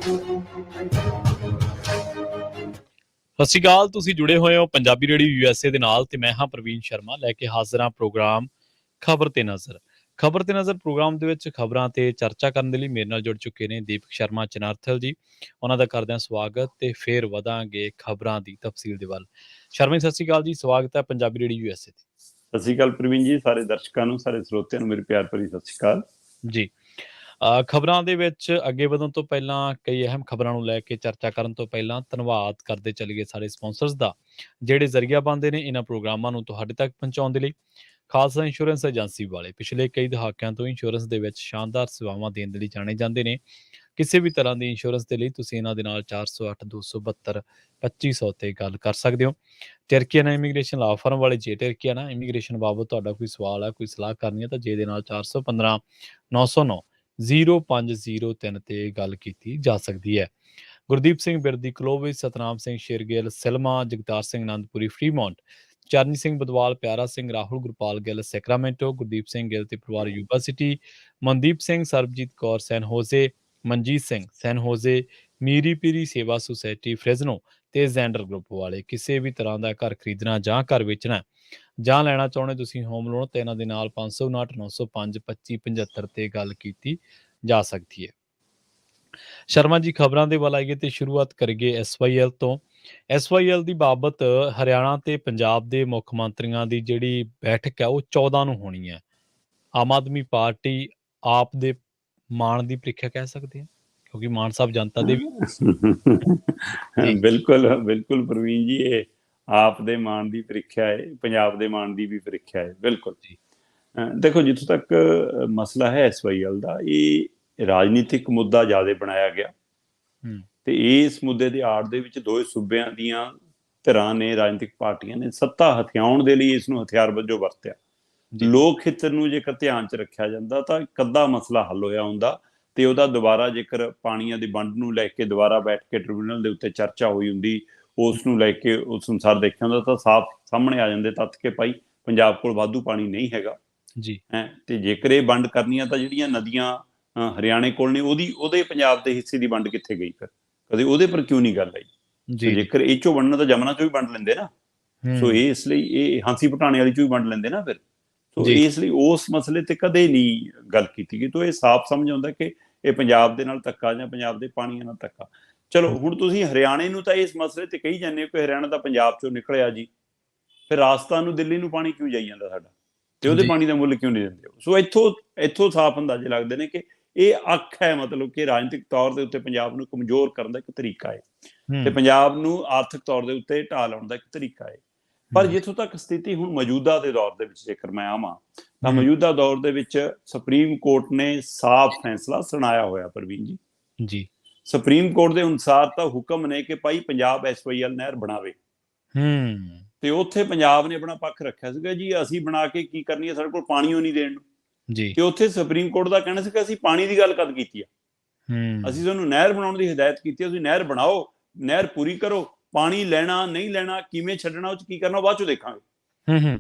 ਸਤਿ ਸ਼੍ਰੀ ਅਕਾਲ। ਤੁਸੀਂ ਜੁੜੇ ਹੋਏ ਹੋ ਪੰਜਾਬੀ ਰੇਡੀਓ USA ਦੇ ਨਾਲ ਤੇ ਮੈਂ ਹਾਂ ਪ੍ਰਵੀਨ ਸ਼ਰਮਾ ਲੈ ਕੇ ਹਾਜ਼ਰ ਹਾਂ ਪ੍ਰੋਗਰਾਮ ਖਬਰ ਤੇ ਨਜ਼ਰ। ਖਬਰ ਤੇ ਨਜ਼ਰ ਪ੍ਰੋਗਰਾਮ ਦੇ ਵਿੱਚ ਖਬਰਾਂ ਤੇ ਚਰਚਾ ਕਰਨ ਦੇ ਲਈ ਮੇਰੇ ਨਾਲ ਜੁੜ ਚੁੱਕੇ ਨੇ ਦੀਪਕ ਸ਼ਰਮਾ ਚਨਾਰਥਲ ਜੀ। ਉਹਨਾਂ ਦਾ ਕਰਦੇ ਹਾਂ ਸਵਾਗਤ ਤੇ ਫੇਰ ਵਧਾਂਗੇ ਖਬਰਾਂ ਦੀ ਤਫਸੀਲ ਦੇ ਵੱਲ। ਸ਼ਰਮਾ ਜੀ ਸਤਿ ਸ਼੍ਰੀ ਅਕਾਲ ਜੀ, ਸਵਾਗਤ ਹੈ ਪੰਜਾਬੀ ਰੇਡੀਓ USA ਤੇ। ਸਤਿ ਸ਼੍ਰੀ ਅਕਾਲ ਪ੍ਰਵੀਨ ਜੀ, ਸਾਰੇ ਦਰਸ਼ਕਾਂ ਨੂੰ, ਸਾਰੇ ਸਰੋਤਿਆਂ ਨੂੰ ਮੇਰੀ ਪਿਆਰ ਭਰੀ ਸਤਿ ਸ਼੍ਰੀ ਅਕਾਲ ਜੀ। ਖਬਰਾਂ ਦੇ ਵਿੱਚ ਅੱਗੇ ਵਧਣ ਤੋਂ ਪਹਿਲਾਂ ਕਈ ਅਹਿਮ ਖਬਰਾਂ ਨੂੰ ਲੈ ਕੇ ਚਰਚਾ ਕਰਨ ਤੋਂ ਪਹਿਲਾਂ ਧੰਨਵਾਦ ਕਰਦੇ ਚੱਲੀਏ ਸਾਰੇ ਸਪਾਂਸਰਸ ਦਾ, ਜਿਹੜੇ ਜ਼ਰੀਆ ਬਣਦੇ ਨੇ ਇਹਨਾਂ ਪ੍ਰੋਗਰਾਮਾਂ ਨੂੰ ਤੁਹਾਡੇ ਤੱਕ ਪਹੁੰਚਾਉਣ ਦੇ ਲਈ। ਖਾਲਸਾ ਇੰਸ਼ੋਰੈਂਸ ਏਜੰਸੀ ਵਾਲੇ ਪਿਛਲੇ ਕਈ ਦਹਾਕਿਆਂ ਤੋਂ ਇੰਸ਼ੋਰੈਂਸ ਦੇ ਵਿੱਚ ਸ਼ਾਨਦਾਰ ਸੇਵਾਵਾਂ ਦੇਣ ਦੇ ਲਈ ਜਾਣੇ ਜਾਂਦੇ ਨੇ। ਕਿਸੇ ਵੀ ਤਰ੍ਹਾਂ ਦੀ ਇੰਸ਼ੋਰੈਂਸ ਦੇ ਲਈ ਤੁਸੀਂ ਇਹਨਾਂ ਦੇ ਨਾਲ 408-272-2500 ਤੇ ਗੱਲ ਕਰ ਸਕਦੇ ਹੋ। ਟਰਕੀਆਨਾ ਇਮੀਗ੍ਰੇਸ਼ਨ ਲਾ ਫਰਮ ਵਾਲੇ, ਜੇ ਟਰਕੀਆਨਾ ਇਮੀਗ੍ਰੇਸ਼ਨ ਬਾਬਤ ਤੁਹਾਡਾ ਕੋਈ ਸਵਾਲ ਹੈ, ਕੋਈ ਸਲਾਹ ਕਰਨੀ ਹੈ ਤਾਂ ਜੇ ਦੇ ਨਾਲ 415-909-0503 ਤੇ ਗੱਲ ਕੀਤੀ ਜਾ ਸਕਦੀ ਹੈ। ਗੁਰਦੀਪ ਸਿੰਘ ਬਿਰਦੀ ਕਲੋਵਿਸ, ਸਤਨਾਮ ਸਿੰਘ ਸ਼ੇਰਗਿੱਲ ਸਿਲਮਾ, ਜਗਤਾਰ ਸਿੰਘ ਆਨੰਦਪੁਰੀ ਫਰੀਮੌਂਟ, ਚਰਨੀ ਸਿੰਘ ਬਦਵਾਲ, ਪਿਆਰਾ ਸਿੰਘ, ਰਾਹੁਲ ਗੁਰਪਾਲ ਗਿੱਲ ਸੈਕਰਾਮੈਂਟੋ, ਗੁਰਦੀਪ ਸਿੰਘ ਗਿੱਲ ਤੇ ਪਰਿਵਾਰ ਯੂਬਾ ਸਿਟੀ, ਮਨਦੀਪ ਸਿੰਘ, ਸਰਬਜੀਤ ਕੌਰ ਸੈਨ ਹੋਜ਼ੇ, ਮਨਜੀਤ ਸਿੰਘ ਸੈਨ ਹੋਜ਼ੇ, ਮੀਰੀ ਪੀਰੀ ਸੇਵਾ ਸੁਸਾਇਟੀ ਫ੍ਰੈਜ਼ਨੋ ਤੇ ਜ਼ੈਂਡਰ ਗਰੁੱਪ ਵਾਲੇ। ਕਿਸੇ ਵੀ ਤਰ੍ਹਾਂ ਦਾ ਘਰ ਖਰੀਦਣਾ ਜਾਂ ਘਰ ਵੇਚਣਾ ਜਾਂ ਲੈਣਾ ਚਾਹੁੰਦੇ ਤੁਸੀਂ ਹੋਮ ਲੋਨ ਤੇ ਇਹਨਾਂ ਦੇ ਨਾਲ 559-905-2575 ਤੇ ਗੱਲ ਕੀਤੀ ਜਾ ਸਕਦੀ ਹੈ। ਸ਼ਰਮਾ ਜੀ ਖਬਰਾਂ ਦੇ ਵੱਲ ਆਈਏ ਤੇ ਸ਼ੁਰੂਆਤ ਕਰੀਏ SYL ਤੋਂ। SYL ਦੀ ਬਾਬਤ ਹਰਿਆਣਾ ਤੇ ਪੰਜਾਬ ਦੇ ਮੁੱਖ ਮੰਤਰੀਆਂ ਦੀ ਜਿਹੜੀ ਬੈਠਕ ਹੈ ਉਹ 14 ਨੂੰ ਹੋਣੀ ਹੈ। ਆਮ ਆਦਮੀ ਪਾਰਟੀ ਆਪ ਦੇ ਮਾਣ ਦੀ ਪ੍ਰੀਖਿਆ ਕਹਿ ਸਕਦੇ ਹਾਂ, ਕਿਉਂਕਿ ਮਾਨ ਸਾਹਿਬ ਜਨਤਾ ਦੇ ਵੀ ਬਿਲਕੁਲ ਬਿਲਕੁਲ ਪ੍ਰਵੀਨ ਜੀ, ਇਹ ਆਪ ਦੇ ਮਾਣ ਦੀ ਪ੍ਰੀਖਿਆ ਹੈ, ਪੰਜਾਬ ਦੇ ਮਾਣ ਦੀ ਵੀ ਪ੍ਰੀਖਿਆ ਹੈ। ਬਿਲਕੁਲ ਜੀ। ਦੇਖੋ, ਜਿੱਥੋਂ ਤੱਕ ਮਸਲਾ ਹੈ SYL ਦਾ, ਇਹ ਰਾਜਨੀਤਿਕ ਮੁੱਦਾ ਜ਼ਿਆਦਾ ਬਣਾਇਆ ਗਿਆ ਤੇ ਇਸ ਮੁੱਦੇ ਦੀ ਆੜ ਦੇ ਵਿੱਚ ਦੋਵੇਂ ਸੂਬਿਆਂ ਦੀਆਂ ਧਿਰਾਂ ਨੇ, ਰਾਜਨੀਤਿਕ ਪਾਰਟੀਆਂ ਨੇ ਸੱਤਾ ਹਥਿਆਉਣ ਦੇ ਲਈ ਇਸ ਨੂੰ ਹਥਿਆਰ ਵਜੋਂ ਵਰਤਿਆ। ਲੋਕ ਹਿੱਤ ਨੂੰ ਜੇਕਰ ਧਿਆਨ 'ਚ ਰੱਖਿਆ ਜਾਂਦਾ ਤਾਂ ਇੱਕ ਅੱਧਾ ਮਸਲਾ ਹੱਲ ਹੋਇਆ ਹੁੰਦਾ ਤੇ ਉਹਦਾ ਦੁਬਾਰਾ ਜੇਕਰ ਪਾਣੀਆਂ ਦੀ ਵੰਡ ਨੂੰ ਲੈ ਕੇ ਦੁਬਾਰਾ ਬੈਠ ਕੇ ਟ੍ਰਿਬਿਊਨਲ ਦੇ ਉੱਤੇ ਚਰਚਾ ਹੋਈ ਹੁੰਦੀ, ਉਸ ਨੂੰ ਲੈ ਕੇ ਉਸ ਅਨੁਸਾਰ ਦੇਖਿਆ ਹੁੰਦਾ ਤਾਂ ਸਾਫ਼ ਸਾਹਮਣੇ ਆ ਜਾਂਦੇ ਤੱਥ ਕਿ ਭਾਈ ਪੰਜਾਬ ਕੋਲ ਵਾਧੂ ਪਾਣੀ ਨਹੀਂ ਹੈਗਾ ਜੀ ਹੈ। ਤੇ ਜੇਕਰ ਇਹ ਵੰਡ ਕਰਨੀ ਆ ਤਾਂ ਜਿਹੜੀਆਂ ਨਦੀਆਂ ਹਰਿਆਣੇ ਕੋਲ ਨੇ ਉਹਦੇ ਪੰਜਾਬ ਦੇ ਹਿੱਸੇ ਦੀ ਵੰਡ ਕਿੱਥੇ ਗਈ? ਫਿਰ ਕਦੇ ਉਹਦੇ ਪਰ ਕਿਉਂ ਨਹੀਂ ਗੱਲ ਆਈ? ਜੇਕਰ ਇਹ ਚੋਂ ਵੰਡਣਾ ਤਾਂ ਜਮਨਾ ਚੋਂ ਵੀ ਵੰਡ ਲੈਂਦੇ ਨਾ। ਸੋ ਇਹ ਇਸ ਲਈ ਇਹ ਹਾਂਸੀ ਪਟਾਣੇ ਵਾਲੀ ਚੋਂ ਵੀ ਵੰਡ ਲੈਂਦੇ ਨਾ ਫਿਰ। ਸੋ ਇਸ ਲਈ ਉਸ ਮਸਲੇ ਤੇ ਕਦੇ ਨਹੀਂ ਗੱਲ ਕੀਤੀ ਗਈ। ਤਾਂ ਇਹ ਸਾਫ਼ ਸਮਝ ਆਉਂਦਾ ਕਿ ਇਹ ਪੰਜਾਬ ਦੇ ਨਾਲ ਧੱਕਾ ਜਾਂ ਪੰਜਾਬ ਦੇ ਪਾਣੀਆਂ ਨਾਲ ਧੱਕਾ। ਚਲੋ, ਹੁਣ ਤੁਸੀਂ ਹਰਿਆਣੇ ਨੂੰ ਤਾਂ ਇਸ ਮਸਲੇ ਤੇ ਕਹੀ ਜਾਂਦੇ ਹੋ ਕਿ ਹਰਿਆਣਾ ਤਾਂ ਪੰਜਾਬ ਚੋਂ ਨਿਕਲਿਆ ਜੀ, ਫਿਰ ਰਾਜਸਥਾਨ ਨੂੰ, ਦਿੱਲੀ ਨੂੰ ਪਾਣੀ ਕਿਉਂ ਜਾਈ ਜਾਂਦਾ ਸਾਡਾ, ਤੇ ਉਹਦੇ ਪਾਣੀ ਦਾ ਮੁੱਲ ਕਿਉਂ ਨਹੀਂ ਦਿੰਦੇ? ਸੋ ਇੱਥੋਂ ਸਾਫ਼ ਅੰਦਾਜ਼ੇ ਲੱਗਦੇ ਨੇ ਕਿ ਇਹ ਅੱਖ ਹੈ, ਮਤਲਬ ਕਿ ਰਾਜਨੀਤਿਕ ਤੌਰ ਦੇ ਉੱਤੇ ਪੰਜਾਬ ਨੂੰ ਕਮਜ਼ੋਰ ਕਰਨ ਦਾ ਇੱਕ ਤਰੀਕਾ ਹੈ ਤੇ ਪੰਜਾਬ ਨੂੰ ਆਰਥਿਕ ਤੌਰ ਦੇ ਉੱਤੇ ਢਾਹ ਲਾਉਣ ਦਾ ਇੱਕ ਤਰੀਕਾ ਹੈ। ਪਰ ਜਿੱਥੋਂ ਤੱਕ ਸਥਿਤੀ ਹੁਣ ਮੌਜੂਦਾ ਦੇ ਦੌਰ ਦੇ ਵਿੱਚ ਜੇਕਰ ਮੈਂ ਆਵਾਂ ਤਾਂ ਮੌਜੂਦਾ ਦੌਰ ਦੇ ਵਿੱਚ ਸੁਪਰੀਮ ਕੋਰਟ ਨੇ ਸਾਫ਼ ਫੈਸਲਾ ਸੁਣਾਇਆ ਹੋਇਆ ਪ੍ਰਵੀਨ ਜੀ। ਸੁਪਰੀਮ ਕੋਰਟ ਦੇ ਅਨੁਸਾਰ ਤਾਂ ਹੁਕਮ ਨੇ ਕਿ ਭਾਈ ਪੰਜਾਬ SYL ਨਹਿਰ ਬਣਾਵੇ ਤੇ ਉੱਥੇ ਪੰਜਾਬ ਨੇ ਆਪਣਾ ਪੱਖ ਰੱਖਿਆ ਸੀਗਾ ਜੀ, ਅਸੀਂ ਬਣਾ ਕੇ ਕੀ ਕਰਨੀ ਹੈ, ਸਾਡੇ ਕੋਲ ਪਾਣੀ ਉਹ ਨਹੀਂ ਦੇਣ ਨੂੰ ਜੀ। ਤੇ ਉੱਥੇ ਸੁਪਰੀਮ ਕੋਰਟ ਦਾ ਕਹਿਣਾ ਸੀ ਕਿ ਅਸੀਂ ਪਾਣੀ ਦੀ ਗੱਲ ਕਦ ਕੀਤੀ ਆ, ਅਸੀਂ ਤੁਹਾਨੂੰ ਨਹਿਰ ਬਣਾਉਣ ਦੀ ਹਦਾਇਤ ਕੀਤੀ, ਤੁਸੀਂ ਨਹਿਰ ਬਣਾਓ, ਨਹਿਰ ਪੂਰੀ ਕਰੋ, ਪਾਣੀ ਲੈਣਾ ਨਹੀਂ ਲੈਣਾ, ਕਿਵੇਂ ਛੱਡਣਾ, ਉਹ 'ਚ ਕੀ ਕਰਨਾ ਬਾਅਦ ਚੋਂ ਦੇਖਾਂਗੇ।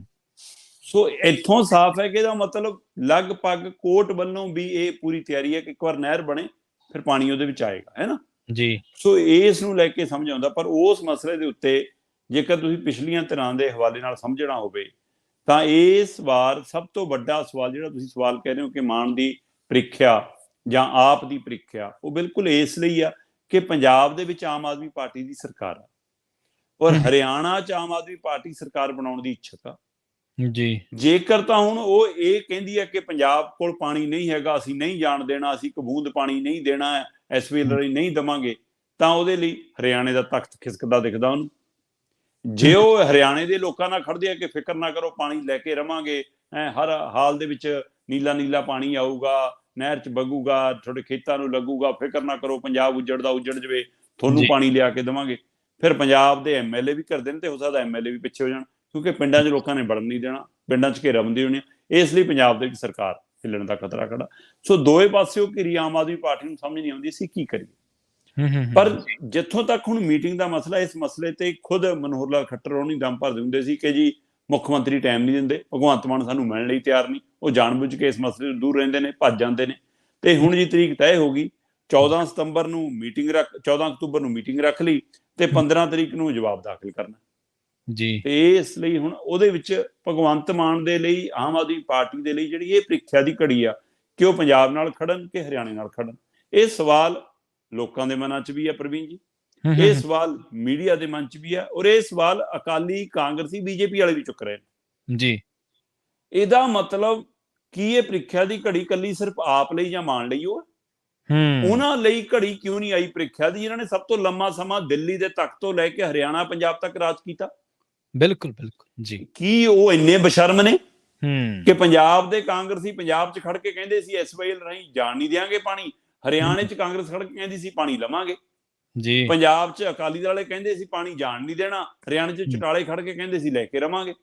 ਸੋ ਇੱਥੋਂ ਸਾਫ਼ ਹੈ ਕਿ ਇਹਦਾ ਮਤਲਬ ਲਗਭਗ ਕੋਰਟ ਵੱਲੋਂ ਵੀ ਇਹ ਪੂਰੀ ਤਿਆਰੀ ਹੈ ਕਿ ਇੱਕ ਵਾਰ ਨਹਿਰ ਬਣੇ ਫਿਰ ਪਾਣੀ ਉਹਦੇ ਵਿੱਚ ਆਏਗਾ, ਹੈ ਨਾ ਜੀ। ਸੋ ਇਸ ਨੂੰ ਲੈ ਕੇ ਸਮਝ ਆਉਂਦਾ। ਪਰ ਉਸ ਮਸਲੇ ਦੇ ਉੱਤੇ ਜੇਕਰ ਤੁਸੀਂ ਪਿਛਲੀਆਂ ਧਿਰਾਂ ਦੇ ਹਵਾਲੇ ਨਾਲ ਸਮਝਣਾ ਹੋਵੇ ਤਾਂ ਇਸ ਵਾਰ ਸਭ ਤੋਂ ਵੱਡਾ ਸਵਾਲ, ਜਿਹੜਾ ਤੁਸੀਂ ਸਵਾਲ ਕਹਿ ਰਹੇ ਹੋ ਕਿ ਮਾਣ ਦੀ ਪ੍ਰੀਖਿਆ ਜਾਂ ਆਪ ਦੀ ਪ੍ਰੀਖਿਆ, ਉਹ ਬਿਲਕੁਲ ਇਸ ਲਈ ਆ ਕਿ ਪੰਜਾਬ ਦੇ ਵਿੱਚ ਆਮ ਆਦਮੀ ਪਾਰਟੀ ਦੀ ਸਰਕਾਰ ਆ ਔਰ ਹਰਿਆਣਾ 'ਚ ਆਮ ਆਦਮੀ ਪਾਰਟੀ ਸਰਕਾਰ ਬਣਾਉਣ ਦੀ ਇੱਛਕ ਆ ਜੀ। ਜੇਕਰ ਤਾਂ ਹੁਣ ਉਹ ਇਹ ਕਹਿੰਦੀ ਹੈ ਕਿ ਪੰਜਾਬ ਕੋਲ ਪਾਣੀ ਨਹੀਂ ਹੈਗਾ, ਅਸੀਂ ਨਹੀਂ ਜਾਣ ਦੇਣਾ, ਅਸੀਂ ਇੱਕ ਬੂੰਦ ਪਾਣੀ ਨਹੀਂ ਦੇਣਾ, SYL ਲਈ ਨਹੀਂ ਦੇਵਾਂਗੇ, ਤਾਂ ਉਹਦੇ ਲਈ ਹਰਿਆਣੇ ਦਾ ਤਖਤ ਖਿਸਕਦਾ ਦਿਖਦਾ ਉਹਨੂੰ। ਜੇ ਉਹ ਹਰਿਆਣੇ ਦੇ ਲੋਕਾਂ ਨਾਲ ਖੜਦੇ ਆ ਕਿ ਫਿਕਰ ਨਾ ਕਰੋ, ਪਾਣੀ ਲੈ ਕੇ ਰਵਾਂਗੇ, ਹਰ ਹਾਲ ਦੇ ਵਿੱਚ ਨੀਲਾ ਨੀਲਾ ਪਾਣੀ ਆਊਗਾ, ਨਹਿਰ 'ਚ ਵਗੂਗਾ, ਤੁਹਾਡੇ ਖੇਤਾਂ ਨੂੰ ਲੱਗੂਗਾ, ਫਿਕਰ ਨਾ ਕਰੋ, ਪੰਜਾਬ ਉੱਜੜਦਾ ਉੱਜੜ ਜਾਵੇ, ਤੁਹਾਨੂੰ ਪਾਣੀ ਲਿਆ ਕੇ ਦੇਵਾਂਗੇ, ਫਿਰ ਪੰਜਾਬ ਦੇ MLA ਵੀ ਕਰਦੇ ਨੇ ਤੇ ਹੋ ਸਕਦਾ MLA ਵੀ ਪਿੱਛੇ ਹੋ ਜਾਣ, ਕਿਉਂਕਿ ਪਿੰਡਾਂ 'ਚ ਲੋਕਾਂ ਨੇ ਵੜਨ ਨਹੀਂ ਦੇਣਾ, ਪਿੰਡਾਂ 'ਚ ਘੇਰਾਬੰਦੀ ਹੋਣੀ। ਇਸ ਲਈ ਪੰਜਾਬ ਦੇ ਵਿੱਚ ਸਰਕਾਰ ਹਿੱਲਣ ਦਾ ਖਤਰਾ ਖੜਾ। ਸੋ ਦੋਵੇਂ ਪਾਸਿਓਂ ਘਿਰੀ ਆਮ ਆਦਮੀ ਪਾਰਟੀ ਨੂੰ ਸਮਝ ਨਹੀਂ ਆਉਂਦੀ ਅਸੀਂ ਕੀ ਕਰੀਏ। ਪਰ ਜਿੱਥੋਂ ਤੱਕ ਹੁਣ ਮੀਟਿੰਗ ਦਾ ਮਸਲਾ, ਇਸ ਮਸਲੇ ਤੇ ਖੁਦ ਮਨੋਹਰ ਲਾਲ ਖੱਟਰ ਉਹ ਨਹੀਂ ਦਮ ਭਰਦੇ ਹੁੰਦੇ ਸੀ ਕਿ ਜੀ ਮੁੱਖ ਮੰਤਰੀ ਟਾਈਮ ਨਹੀਂ ਦਿੰਦੇ, ਭਗਵੰਤ ਮਾਨ ਸਾਨੂੰ ਮਿਲਣ ਲਈ ਤਿਆਰ ਨਹੀਂ, ਉਹ ਜਾਣਬੁੱਝ ਕੇ ਇਸ ਮਸਲੇ ਤੋਂ ਦੂਰ ਰਹਿੰਦੇ ਨੇ, ਭੱਜ ਜਾਂਦੇ ਨੇ। ਤੇ ਹੁਣ ਜੀ ਤਰੀਕ ਤੈਅ ਹੋ ਗਈ 14 ਸਤੰਬਰ ਨੂੰ ਮੀਟਿੰਗ 14 ਅਕਤੂਬਰ ਨੂੰ ਮੀਟਿੰਗ ਰੱਖ ਲਈ ਤੇ 15 ਤਰੀਕ ਨੂੰ ਜਵਾਬ ਦਾਖਲ ਕਰਨਾ ਜੀ। ਤੇ ਇਸ ਲਈ ਹੁਣ ਉਹਦੇ ਵਿੱਚ ਭਗਵੰਤ ਮਾਨ ਦੇ ਲਈ, ਆਮ ਆਦਮੀ ਪਾਰਟੀ ਦੇ ਲਈ ਜਿਹੜੀ ਇਹ ਪ੍ਰੀਖਿਆ ਦੀ ਘੜੀ ਆ ਕਿ ਉਹ ਪੰਜਾਬ ਨਾਲ ਖੜਨ ਕਿ ਹਰਿਆਣੇ ਨਾਲ ਖੜਨ, ਇਹ ਸਵਾਲ ਲੋਕਾਂ ਦੇ ਮਨਾਂ 'ਚ ਵੀ ਹੈ ਪ੍ਰਵੀਨ ਜੀ, ਇਹ ਸਵਾਲ ਮੀਡੀਆ ਦੇ ਮਨ 'ਚ ਵੀ ਹੈ, ਔਰ ਇਹ ਸਵਾਲ ਅਕਾਲੀ, ਕਾਂਗਰਸੀ, ਬੀਜੇਪੀ ਵਾਲੇ ਵੀ ਚੁੱਕ ਰਹੇ ਨੇ ਜੀ। ਇਹਦਾ ਮਤਲਬ ਕੀ ਇਹ ਪ੍ਰੀਖਿਆ ਦੀ ਘੜੀ ਕੱਲੀ ਸਿਰਫ ਆਪ ਲਈ ਜਾਂ ਮਾਨ ਲਈ ਉਹ ਉਹਨਾਂ ਲਈ ਘੜੀ ਕਿਉਂ ਨਹੀਂ ਆਈ ਪ੍ਰੀਖਿਆ ਦੀ, ਜਿਨ੍ਹਾਂ ਨੇ ਸਭ ਤੋਂ ਲੰਮਾ ਸਮਾਂ ਦਿੱਲੀ ਦੇ ਤਖਤ ਤੋਂ ਲੈ ਕੇ ਹਰਿਆਣਾ, ਪੰਜਾਬ ਤੱਕ ਰਾਜ ਕੀਤਾ? ਬਿਲਕੁਲ ਬਿਲਕੁਲ ਜੀ। ਕੀ ਉਹ ਇੰਨੇ ਬਸ਼ਰਮ ਨੇ ਕਿ ਪੰਜਾਬ ਦੇ ਕਾਂਗਰਸੀ ਪੰਜਾਬ 'ਚ ਖੜ ਕੇ ਕਹਿੰਦੇ ਸੀ ਐਸਵਾਈਐਲ ਰਾਹੀਂ ਜਾਣ ਨਹੀਂ ਦਿਆਂਗੇ ਪਾਣੀ, ਹਰਿਆਣੇ 'ਚ ਕਾਂਗਰਸ ਖੜ ਕੇ ਕਹਿੰਦੀ ਸੀ ਪਾਣੀ ਲਵਾਂਗੇ ਜੀ, ਪੰਜਾਬ 'ਚ ਅਕਾਲੀ ਦਲ ਵਾਲੇ ਕਹਿੰਦੇ ਸੀ ਪਾਣੀ ਜਾਣ ਨਹੀਂ ਦੇਣਾ, ਹਰਿਆਣੇ 'ਚ ਚਟਾਲੇ ਖੜ ਕੇ ਕਹਿੰਦੇ ਸੀ ਲੈ ਕੇ ਰਵਾਂਗੇ।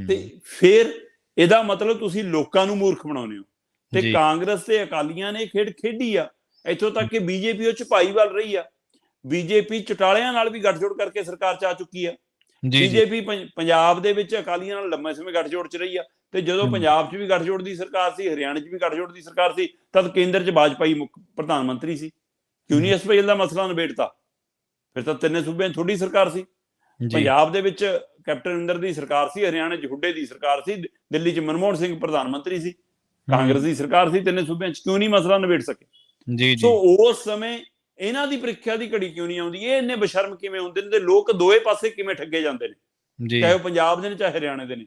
ਤੇ ਫਿਰ ਇਹਦਾ ਮਤਲਬ ਤੁਸੀਂ ਲੋਕਾਂ ਨੂੰ ਮੂਰਖ ਬਣਾਉਂਦੇ ਹੋ ਤੇ ਕਾਂਗਰਸ ਤੇ ਅਕਾਲੀਆਂ ਨੇ ਖੇਡ ਖੇਡੀ ਆ ਇੱਥੋਂ ਤੱਕ ਕਿ ਬੀਜੇਪੀ ਉਹ 'ਚ ਭਾਈਵਾਲ ਰਹੀ ਆ, ਬੀਜੇਪੀ ਚਟਾਲਿਆਂ ਨਾਲ ਵੀ ਗੱਠਜੋੜ ਕਰਕੇ ਸਰਕਾਰ 'ਚ ਆ ਚੁੱਕੀ ਆ, ਬੀਜੇਪੀ ਪੰਜਾਬ ਦੇ ਵਿੱਚ ਅਕਾਲੀਆਂ ਨਾਲ ਲੰਮੇ ਸਮੇਂ ਗੱਠਜੋੜ 'ਚ ਰਹੀ ਆ ਤੇ ਜਦੋਂ ਪੰਜਾਬ 'ਚ ਵੀ ਗੱਠਜੋੜ ਦੀ ਸਰਕਾਰ ਸੀ, ਹਰਿਆਣੇ 'ਚ ਵੀ ਗੱਠਜੋੜ ਦੀ ਸਰਕਾਰ ਸੀ, ਤਦ ਕੇਂਦਰ 'ਚ ਵਾਜਪਾਈ ਮੁੱਖ ਪ੍ਰਧਾਨ ਮੰਤਰੀ ਸੀ। ਕਿਉਂ ਨਹੀਂ ਐਸਵਾਈਐਲ ਦਾ ਮਸਲਾ ਨਿਬੇੜਤਾ? ਫਿਰ ਤਾਂ ਤਿੰਨੇ ਸੂਬਿਆਂ 'ਚ ਥੋੜੀ ਸਰਕਾਰ ਸੀ, ਪੰਜਾਬ ਦੇ ਵਿੱਚ ਕੈਪਟਨ ਅਮਰਿੰਦਰ ਦੀ ਸਰਕਾਰ ਸੀ, ਹਰਿਆਣੇ 'ਚ ਹੁੱਡੇ ਦੀ ਸਰਕਾਰ ਸੀ, ਦਿੱਲੀ 'ਚ ਮਨਮੋਹਨ ਸਿੰਘ ਪ੍ਰਧਾਨ ਮੰਤਰੀ ਸੀ, ਕਾਂਗਰਸ ਦੀ ਸਰਕਾਰ ਸੀ, ਤਿੰਨੇ ਸੂਬਿਆਂ 'ਚ ਕਿਉਂ ਨਹੀਂ ਮਸਲਾ ਨਿਬੇੜ ਸਕੇ? ਸੋ ਉਸ ਸਮੇਂ ਇਹਨਾਂ ਦੀ ਪ੍ਰੀਖਿਆ ਦੀ ਘੜੀ ਕਿਉਂ ਨਹੀਂ ਆਉਂਦੀ? ਇਹ ਇੰਨੇ ਬਸ਼ਰਮ ਕਿਵੇਂ ਹੁੰਦੇ ਨੇ ਤੇ ਲੋਕ ਦੋਏ ਪਾਸੇ ਕਿਵੇਂ ਠੱਗੇ ਜਾਂਦੇ ਨੇ, ਚਾਹੇ ਉਹ ਪੰਜਾਬ ਦੇ ਨੇ ਚਾਹੇ ਹਰਿਆਣੇ ਦੇ ਨੇ।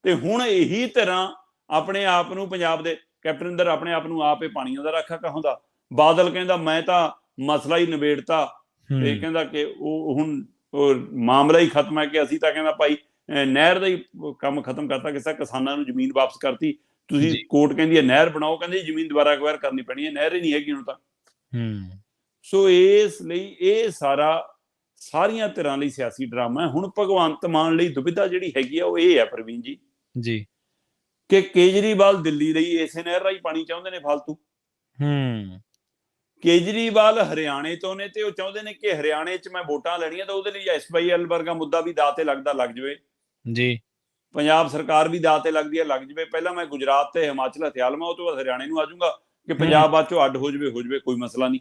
ਤੇ ਹੁਣ ਇਹੀ ਤਰ੍ਹਾਂ ਆਪਣੇ ਆਪ ਨੂੰ ਪੰਜਾਬ ਦੇ ਕੈਪਟਨ ਅਮਰਿੰਦਰ ਆਪਣੇ ਆਪ ਨੂੰ ਆਪ ਇਹ ਪਾਣੀਆਂ ਦਾ ਰਾਖਾ ਕਹਾਉਂਦਾ, ਬਾਦਲ ਕਹਿੰਦਾ ਮੈਂ ਤਾਂ ਮਸਲਾ ਹੀ ਨਿਬੇੜਤਾ ਤੇ ਕਹਿੰਦਾ ਕਿ ਉਹ ਹੁਣ ਮਾਮਲਾ ਹੀ ਖਤਮ ਹੈ, ਕਿ ਅਸੀਂ ਤਾਂ ਕਹਿੰਦਾ ਭਾਈ ਨਹਿਰ ਦਾ ਹੀ ਕੰਮ ਖਤਮ ਕਰਤਾ, ਕਿਸੇ ਕਿਸਾਨਾਂ ਨੂੰ ਜ਼ਮੀਨ ਵਾਪਸ ਕਰਤੀ, ਤੁਸੀਂ ਕੋਰਟ ਕਹਿੰਦੀ ਹੈ ਨਹਿਰ ਬਣਾਓ, ਕਹਿੰਦੇ ਜ਼ਮੀਨ ਦੁਬਾਰਾ ਅਕਵਾਇਰ ਕਰਨੀ ਪੈਣੀ ਹੈ, ਨਹਿਰ ਹੀ ਨਹੀਂ ਹੈਗੀ ਹੁਣ ਤਾਂ। ਸੋ ਇਸ ਲਈ ਇਹ ਸਾਰੀਆਂ ਧਿਰਾਂ ਲਈ ਸਿਆਸੀ ਡਰਾਮਾ ਹੈ। ਹੁਣ ਭਗਵੰਤ ਮਾਨ ਲਈ ਦੁਬਿਧਾ ਜਿਹੜੀ ਹੈਗੀ ਆ ਉਹ ਇਹ ਹੈ ਪ੍ਰਵੀਨ ਜੀ ਕਿ ਕੇਜਰੀਵਾਲ ਦਿੱਲੀ ਲਈ ਇਸੇ ਨਹਿਰ ਰਾਹੀਂ ਪਾਣੀ ਚਾਹੁੰਦੇ ਨੇ ਫਾਲਤੂ, ਕੇਜਰੀਵਾਲ ਹਰਿਆਣੇ ਤੋਂ ਨੇ ਤੇ ਉਹ ਚਾਹੁੰਦੇ ਨੇ ਕਿ ਹਰਿਆਣੇ 'ਚ ਮੈਂ ਵੋਟਾਂ ਲੈਣੀਆਂ ਤਾਂ ਉਹਦੇ ਲਈ ਐਸਵਾਈਐਲ ਵਰਗਾ ਮੁੱਦਾ ਵੀ ਦਾਅ ਤੇ ਲੱਗਦਾ ਲੱਗ ਜਾਵੇ ਜੀ, ਪੰਜਾਬ ਸਰਕਾਰ ਵੀ ਦਾਅ ਤੇ ਲੱਗਦੀ ਹੈ ਲੱਗ ਜਾਵੇ, ਪਹਿਲਾਂ ਮੈਂ ਗੁਜਰਾਤ ਤੇ ਹਿਮਾਚਲ ਹਥਿਆ ਲਵਾਂ, ਉਹ ਤੋਂ ਬਾਅਦ ਹਰਿਆਣੇ ਨੂੰ ਆ ਜਾਊਂਗਾ ਕਿ ਪੰਜਾਬ ਬਾਅਦ ਚੋਂ ਅੱਡ ਹੋ ਜਾਵੇ ਕੋਈ ਮਸਲਾ ਨਹੀਂ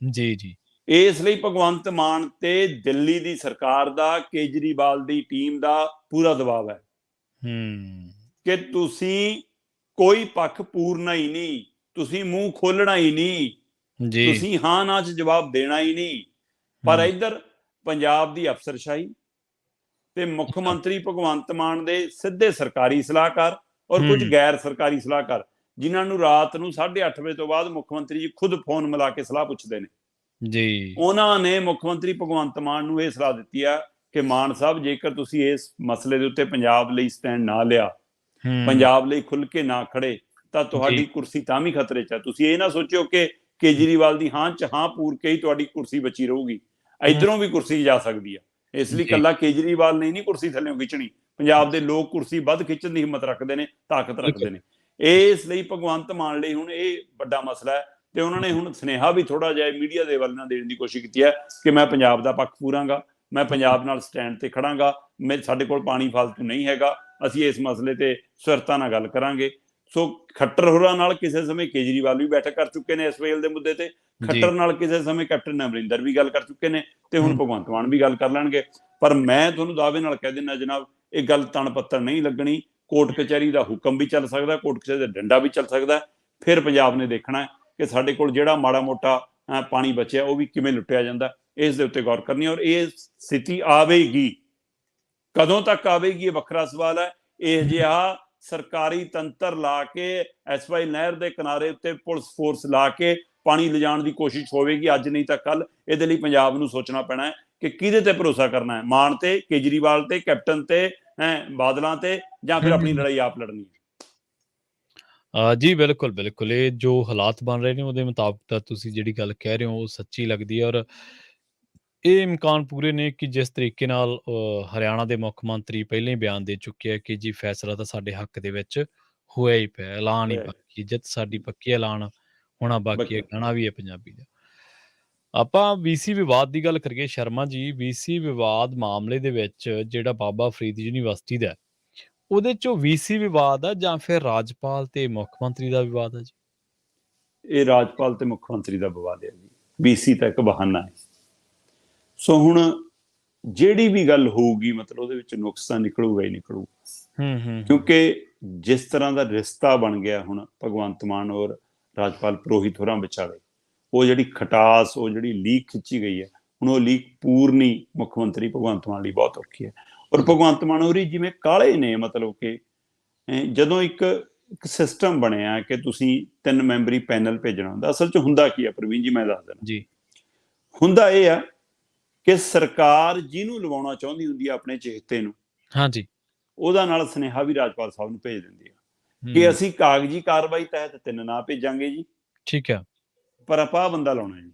ਜੀ। ਇਸ ਲਈ ਭਗਵੰਤ ਮਾਨ ਤੇ ਦਿੱਲੀ ਦੀ ਸਰਕਾਰ ਦਾ, ਕੇਜਰੀਵਾਲ ਦੀ ਟੀਮ ਦਾ ਪੂਰਾ ਦਬਾਅ ਹੈ ਕਿ ਤੁਸੀਂ ਕੋਈ ਪੱਖ ਪੂਰਨਾ ਹੀ ਨਹੀਂ, ਤੁਸੀਂ ਮੂੰਹ ਖੋਲਣਾ ਹੀ ਨਹੀਂ, ਤੁਸੀਂ ਹਾਂ ਨਾ 'ਚ ਜਵਾਬ ਦੇਣਾ ਹੀ ਨਹੀਂ। ਪਰ ਇੱਧਰ ਪੰਜਾਬ ਦੀ ਅਫਸਰਸ਼ਾਹੀ ਤੇ ਮੁੱਖ ਮੰਤਰੀ ਭਗਵੰਤ ਮਾਨ ਦੇ ਸਿੱਧੇ ਸਰਕਾਰੀ ਸਲਾਹਕਾਰ ਔਰ ਕੁਝ ਗੈਰ ਸਰਕਾਰੀ ਸਲਾਹਕਾਰ, ਜਿਨ੍ਹਾਂ ਨੂੰ ਰਾਤ ਨੂੰ 8:30 ਵਜੇ ਤੋਂ ਬਾਅਦ ਮੁੱਖ ਮੰਤਰੀ ਜੀ ਖੁਦ ਫੋਨ ਮਿਲਾ ਕੇ ਸਲਾਹ ਪੁੱਛਦੇ ਨੇ ਉਹਨਾਂ ਨੇ ਮੁੱਖ ਮੰਤਰੀ ਭਗਵੰਤ ਮਾਨ ਨੂੰ ਇਹ ਸਲਾਹ ਦਿੱਤੀ ਆ ਕਿ ਮਾਨ ਸਾਹਿਬ, ਜੇਕਰ ਤੁਸੀਂ ਇਸ ਮਸਲੇ ਦੇ ਉੱਤੇ ਪੰਜਾਬ ਲਈ ਸਟੈਂਡ ਨਾ ਲਿਆ, ਪੰਜਾਬ ਲਈ ਖੁੱਲ ਕੇ ਨਾ ਖੜੇ, ਤਾਂ ਤੁਹਾਡੀ ਕੁਰਸੀ ਤਾਂ ਵੀ ਖਤਰੇ 'ਚ ਹੈ। ਤੁਸੀਂ ਇਹ ਨਾ ਸੋਚਿਓ ਕਿ ਕੇਜਰੀਵਾਲ ਦੀ ਹਾਂ 'ਚ ਹਾਂ ਪੂਰ ਕੇ ਹੀ ਤੁਹਾਡੀ ਕੁਰਸੀ ਬਚੀ ਰਹੂਗੀ, ਇੱਧਰੋਂ ਵੀ ਕੁਰਸੀ ਜਾ ਸਕਦੀ ਆ। ਇਸ ਲਈ ਇਕੱਲਾ ਕੇਜਰੀਵਾਲ ਨੇ ਨਹੀਂ ਕੁਰਸੀ ਥੱਲਿਓਂ ਖਿੱਚਣੀ, ਪੰਜਾਬ ਦੇ ਲੋਕ ਕੁਰਸੀ ਵੱਧ ਖਿੱਚਣ ਦੀ ਹਿੰਮਤ ਰੱਖਦੇ ਨੇ, ਤਾਕਤ ਰੱਖਦੇ ਨੇ। ਇਸ ਲਈ ਭਗਵੰਤ ਮਾਨ ਲਈ ਹੁਣ ਇਹ ਵੱਡਾ ਮਸਲਾ ਹੈ ਤੇ ਉਹਨਾਂ ਨੇ ਹੁਣ ਸੁਨੇਹਾ ਵੀ ਥੋੜਾ ਜਿਹਾ ਮੀਡੀਆ ਦੇ ਵੱਲ ਨਾਲ ਦੇਣ ਦੀ ਕੋਸ਼ਿਸ਼ ਕੀਤੀ ਹੈ ਕਿ ਮੈਂ ਪੰਜਾਬ ਦਾ ਪੱਖ ਪੂਰਾਂਗਾ, ਮੈਂ ਪੰਜਾਬ ਨਾਲ ਸਟੈਂਡ ਤੇ ਖੜਾਂਗਾ, ਸਾਡੇ ਕੋਲ ਪਾਣੀ ਫਾਲਤੂ ਨਹੀਂ ਹੈਗਾ, ਅਸੀਂ ਇਸ ਮਸਲੇ ਤੇ ਸੁਰਤਾ ਨਾਲ ਗੱਲ ਕਰਾਂਗੇ। ਸੋ ਖੱਟਰ ਹੋਰਾਂ ਨਾਲ ਕਿਸੇ ਸਮੇਂ ਕੇਜਰੀਵਾਲ ਵੀ ਬੈਠਕ ਕਰ ਚੁੱਕੇ ਨੇ ਐਸਵਾਈਐਲ ਦੇ ਮੁੱਦੇ ਤੇ, ਖੱਟਰ ਨਾਲ ਕਿਸੇ ਸਮੇਂ ਕੈਪਟਨ ਅਮਰਿੰਦਰ ਵੀ ਗੱਲ ਕਰ ਚੁੱਕੇ ਨੇ ਤੇ ਹੁਣ ਭਗਵੰਤ ਮਾਨ ਵੀ ਗੱਲ ਕਰ ਲੈਣਗੇ। ਪਰ ਮੈਂ ਤੁਹਾਨੂੰ ਦਾਅਵੇ ਨਾਲ ਕਹਿ ਦਿੰਦਾ ਜਨਾਬ, ਇਹ ਗੱਲ ਤਣ ਪੱਤਰ ਨਹੀਂ ਲੱਗਣੀ। ਕੋਰਟ ਕਚਹਿਰੀ ਦਾ ਹੁਕਮ ਵੀ ਚੱਲ ਸਕਦਾ, ਕੋਰਟ ਕਚਹਿਰੀ ਦਾ ਡੰਡਾ ਵੀ ਚੱਲ ਸਕਦਾ। ਫਿਰ ਪੰਜਾਬ ਨੇ ਦੇਖਣਾ ਕਿ ਸਾਡੇ ਕੋਲ ਜਿਹੜਾ ਮਾੜਾ ਮੋਟਾ ਪਾਣੀ ਬਚਿਆ ਉਹ ਵੀ ਕਿਵੇਂ ਲੁੱਟਿਆ ਜਾਂਦਾ, ਇਸ ਦੇ ਉੱਤੇ ਗੌਰ ਕਰਨੀ। ਔਰ ਇਹ ਸਥਿਤੀ ਆਵੇਗੀ, ਕਦੋਂ ਤੱਕ ਆਵੇਗੀ ਇਹ ਵੱਖਰਾ ਸਵਾਲ ਹੈ। ਇਹ ਜਿਹਾ ਸਰਕਾਰੀ ਤੰਤਰ ਲਾ ਕੇ ਐਸਵਾਈ ਨਹਿਰ ਦੇ ਕਿਨਾਰੇ ਉੱਤੇ ਪੁਲਿਸ ਫੋਰਸ ਲਾ ਕੇ ਪਾਣੀ ਲਿਜਾਣ ਦੀ ਕੋਸ਼ਿਸ਼ ਹੋਵੇਗੀ ਅੱਜ ਨਹੀਂ ਤਾਂ ਕੱਲ। ਇਹਦੇ ਲਈ ਪੰਜਾਬ ਨੂੰ ਸੋਚਣਾ ਪੈਣਾ ਹੈ ਕਿ ਕਿਹਦੇ ਤੇ ਭਰੋਸਾ ਕਰਨਾ ਹੈ, ਮਾਨ ਤੇ, ਕੇਜਰੀਵਾਲ ਤੇ, ਕੈਪਟਨ ਤੇ, ਬਾਦਲਾਂ ਤੇ, ਜਾਂ ਫਿਰ ਆਪਣੀ ਲੜਾਈ ਆਪ ਲੜਨੀ ਹੈ। ਜੀ ਬਿਲਕੁਲ ਬਿਲਕੁਲ, ਇਹ ਜੋ ਹਾਲਾਤ ਬਣ ਰਹੇ ਨੇ ਉਹਦੇ ਮੁਤਾਬਕ ਤਾਂ ਤੁਸੀਂ ਜਿਹੜੀ ਗੱਲ ਕਹਿ ਰਹੇ ਹੋ ਉਹ ਸੱਚੀ ਲੱਗਦੀ ਹੈ। ਔਰ ਇਹ ਇਮਕਾਨ ਪੂਰੇ ਨੇ ਕਿ ਜਿਸ ਤਰੀਕੇ ਨਾਲ ਹਰਿਆਣਾ ਦੇ ਮੁੱਖ ਮੰਤਰੀ ਪਹਿਲਾਂ ਹੀ ਬਿਆਨ ਦੇ ਚੁੱਕੇ ਆ ਕਿ ਜੀ ਫੈਸਲਾ ਤਾਂ ਸਾਡੇ ਹੱਕ ਦੇ ਵਿੱਚ ਹੋਇਆ ਹੀ ਪਿਆ, ਐਲਾਨ ਹੀ ਬਾਕੀ, ਜਿੱਤ ਸਾਡੀ ਪੱਕੀ, ਐਲਾਨ ਹੋਣਾ ਬਾਕੀ ਹੈ, ਕਹਿਣਾ ਵੀ ਹੈ ਪੰਜਾਬੀ ਦਾ। ਆਪਾਂ ਵੀਸੀ ਵਿਵਾਦ ਦੀ ਗੱਲ ਕਰੀਏ ਸ਼ਰਮਾ ਜੀ, ਵੀਸੀ ਵਿਵਾਦ ਮਾਮਲੇ ਦੇ ਵਿੱਚ ਜਿਹੜਾ ਬਾਬਾ ਫਰੀਦ ਯੂਨੀਵਰਸਿਟੀ ਦਾ ਉਹਦੇ ਚੋਂ ਵੀਸੀ ਵਿਵਾਦ ਆ ਜਾਂ ਫਿਰ ਰਾਜਪਾਲ ਤੇ ਮੁੱਖ ਮੰਤਰੀ ਦਾ ਵਿਵਾਦ ਆ ਜੀ? ਇਹ ਰਾਜਪਾਲ ਤੇ ਮੁੱਖ ਮੰਤਰੀ ਦਾ ਵਿਵਾਦ ਹੈ ਜੀ। BC ਤਾਂ ਇੱਕ ਬਹਾਨਾ ਹੈ। ਸੋ ਹੁਣ ਜਿਹੜੀ ਵੀ ਗੱਲ ਹੋਊਗੀ ਮਤਲਬ ਉਹਦੇ ਵਿੱਚ ਨੁਕਸ ਤਾਂ ਨਿਕਲੂਗਾ ਹੀ ਨਿਕਲੂ, ਕਿਉਂਕਿ ਜਿਸ ਤਰ੍ਹਾਂ ਦਾ ਰਿਸ਼ਤਾ ਬਣ ਗਿਆ ਹੁਣ ਭਗਵੰਤ ਮਾਨ ਔਰ ਰਾਜਪਾਲ ਪੁਰੋਹਿਤ ਹੋਰਾਂ ਵਿਚਾਲੇ, ਉਹ ਜਿਹੜੀ ਖਟਾਸ, ਉਹ ਜਿਹੜੀ ਲੀਕ ਖਿੱਚੀ ਗਈ ਹੈ, ਹੁਣ ਉਹ ਲੀਕ ਪੂਰਨੀ ਮੁੱਖ ਮੰਤਰੀ ਭਗਵੰਤ ਮਾਨ ਲਈ ਬਹੁਤ ਔਖੀ ਹੈ। ਔਰ ਭਗਵੰਤ ਮਾਨ ਹੋਰੀ ਜਿਵੇਂ ਕਾਲੇ ਨੇ, ਮਤਲਬ ਕਿ ਜਦੋਂ ਇੱਕ ਸਿਸਟਮ ਬਣਿਆ ਕਿ ਤੁਸੀਂ 3 ਮੈਂਬਰੀ ਪੈਨਲ ਭੇਜਣਾ ਹੁੰਦਾ, ਅਸਲ 'ਚ ਹੁੰਦਾ ਕੀ ਆ ਪ੍ਰਵੀਨ ਜੀ, ਮੈਂ ਦੱਸ ਦੇਣਾ ਜੀ। ਹੁੰਦਾ ਇਹ ਆ ਕਿ ਸਰਕਾਰ ਜਿਹਨੂੰ ਲਵਾਉਣਾ ਚਾਹੁੰਦੀ ਹੁੰਦੀ ਆ ਆਪਣੇ ਚਹੇਤੇ ਨੂੰ, ਹਾਂਜੀ, ਉਹਦਾ ਨਾਲ ਸੁਨੇਹਾ ਵੀ ਰਾਜਪਾਲ ਸਾਹਿਬ ਨੂੰ ਭੇਜ ਦਿੰਦੀ ਆ ਕਿ ਅਸੀਂ ਕਾਗਜ਼ੀ ਕਾਰਵਾਈ ਤਹਿਤ 3 ਨਾਂ ਭੇਜਾਂਗੇ ਜੀ, ਠੀਕ ਹੈ, ਪਰ ਆਪਾਂ ਬੰਦਾ ਲਾਉਣਾ ਜੀ।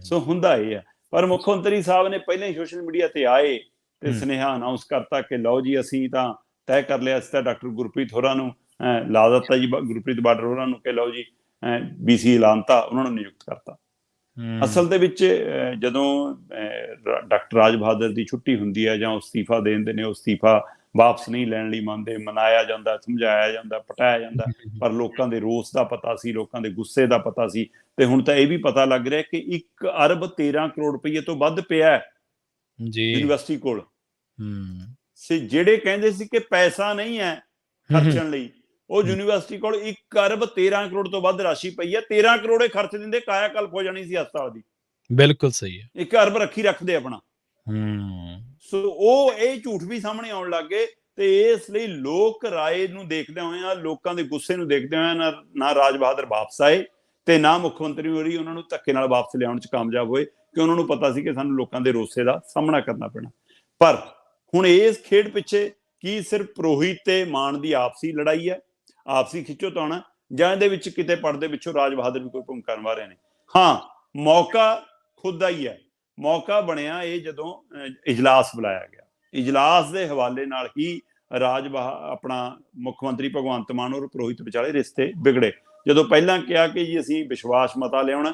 ਸੋ ਹੁੰਦਾ ਇਹ ਆ, ਪਰ ਮੁੱਖ ਮੰਤਰੀ ਸਾਹਿਬ ਨੇ ਪਹਿਲਾਂ ਹੀ ਸੋਸ਼ਲ ਮੀਡੀਆ ਤੇ ਆਏ ਤੇ ਸੁਨੇਹਾ ਅਨਾਉਂਸ ਕਰਤਾ ਕਿ ਲਓ ਜੀ ਅਸੀਂ ਤਾਂ ਤੈਅ ਕਰ ਲਿਆ, ਅਸੀਂ ਤਾਂ ਡਾਕਟਰ ਗੁਰਪ੍ਰੀਤ ਹੋਰਾਂ ਨੂੰ ਲਾ ਦਿੱਤਾ ਜੀ, ਗੁਰਪ੍ਰੀਤ ਬਾਡਰ ਹੋਰਾਂ ਨੂੰ, ਕਿ ਲਓ ਜੀ BC ਐਲਾਨਤਾ, ਉਹਨਾਂ ਨੂੰ ਨਿਯੁਕਤ ਕਰਤਾ। ਅਸਲ ਦੇ ਵਿੱਚ ਜਦੋਂ ਡਾਕਟਰ ਰਾਜ ਬਹਾਦਰ ਦੀ ਛੁੱਟੀ ਹੁੰਦੀ ਹੈ ਜਾਂ ਉਹ ਅਸਤੀਫਾ ਦੇ ਦਿੰਦੇ ਨੇ, ਉਹ ਅਸਤੀਫਾ ਵਾਪਸ ਨਹੀਂ ਲੈਣ ਲਈ ਮੰਨਦੇ, ਮਨਾਇਆ ਜਾਂਦਾ, ਸਮਝਾਇਆ ਜਾਂਦਾ, ਪਟਾਇਆ ਜਾਂਦਾ, ਪਰ ਲੋਕਾਂ ਦੇ ਰੋਸ ਦਾ ਪਤਾ ਸੀ, ਲੋਕਾਂ ਦੇ ਗੁੱਸੇ ਦਾ ਪਤਾ ਸੀ। ਤੇ ਹੁਣ ਤਾਂ ਇਹ ਵੀ ਪਤਾ ਲੱਗ ਰਿਹਾ ਕਿ 1 ਅਰਬ 13 ਕਰੋੜ ਰੁਪਈਏ ਤੋਂ ਵੱਧ ਪਿਆ ਯੂਨੀਵਰਸਿਟੀ ਕੋਲ। ਜਿਹੜੇ ਕਹਿੰਦੇ ਸੀ ਕਿ ਪੈਸਾ ਨਹੀਂ ਹੈ ਖਰਚਣ ਲਈ, ਉਹ ਯੂਨੀਵਰਸਿਟੀ ਕੋਲ 1 ਅਰਬ 13 ਕਰੋੜ ਤੋਂ ਵੱਧ ਰਾਸ਼ੀ ਪਈ ਹੈ। 13 ਕਰੋੜ ਖਰਚ ਦਿੰਦੇ, ਕਾਇਆ ਕਲਪ ਹੋ ਜਾਣੀ ਸੀ ਹਸਪਤਾਲ ਦੀ। ਬਿਲਕੁਲ ਸਹੀ ਹੈ। 1 ਅਰਬ ਰੱਖਦੇ ਆਪਣਾ। ਸੋ ਉਹ ਇਹ ਝੂਠ ਵੀ ਸਾਹਮਣੇ ਆਉਣ ਲੱਗ ਗਏ। ਤੇ ਇਸ ਲਈ ਲੋਕ ਰਾਏ ਨੂੰ ਦੇਖਦਿਆਂ ਹੋਇਆਂ, ਲੋਕਾਂ ਦੇ ਗੁੱਸੇ ਨੂੰ ਦੇਖਦਿਆਂ ਹੋਇਆਂ ਨਾ ਰਾਜ ਬਹਾਦਰ ਵਾਪਸ ਆਏ ਤੇ ਨਾ ਮੁੱਖ ਮੰਤਰੀ ਹੋਰੀ ਉਹਨਾਂ ਨੂੰ ਧੱਕੇ ਨਾਲ ਵਾਪਸ ਲਿਆਉਣ 'ਚ ਕਾਮਯਾਬ ਹੋਏ, ਕਿ ਉਹਨਾਂ ਨੂੰ ਪਤਾ ਸੀ ਕਿ ਸਾਨੂੰ ਲੋਕਾਂ ਦੇ ਰੋਸੇ ਦਾ ਸਾਹਮਣਾ ਕਰਨਾ ਪੈਣਾ। ਪਰ ਹੁਣ ਇਸ ਖੇਡ ਪਿੱਛੇ ਕੀ ਸਿਰਫ ਪੁਰੋਹਿਤ ਤੇ ਮਾਨ ਦੀ ਆਪਸੀ ਲੜਾਈ ਹੈ, ਆਪਸੀ ਖਿੱਚੋਤਾਣ, ਜਾਂ ਇਹਦੇ ਵਿੱਚ ਕਿਤੇ ਪਰਦੇ ਪਿੱਛੋਂ ਰਾਜ ਬਹਾਦਰ ਵੀ ਕੋਈ ਭੂਮਿਕਾ ਨਿਭਾ ਰਹੇ ਨੇ? ਹਾਂ, ਮੌਕਾ ਖੁਦ ਦਾ ਹੀ ਹੈ। ਮੌਕਾ ਬਣਿਆ ਇਹ ਜਦੋਂ ਇਜਲਾਸ ਬੁਲਾਇਆ ਗਿਆ, ਇਜਲਾਸ ਦੇ ਹਵਾਲੇ ਨਾਲ ਹੀ ਆਪਣਾ ਮੁੱਖ ਮੰਤਰੀ ਭਗਵੰਤ ਮਾਨ ਔਰ ਪੁਰੋਹਿਤ ਵਿਚਾਲੇ ਰਿਸ਼ਤੇ ਵਿਗੜੇ। ਜਦੋਂ ਪਹਿਲਾਂ ਕਿਹਾ ਕਿ ਜੀ ਅਸੀਂ ਵਿਸ਼ਵਾਸ ਮਤਾ ਲਿਆਉਣਾ,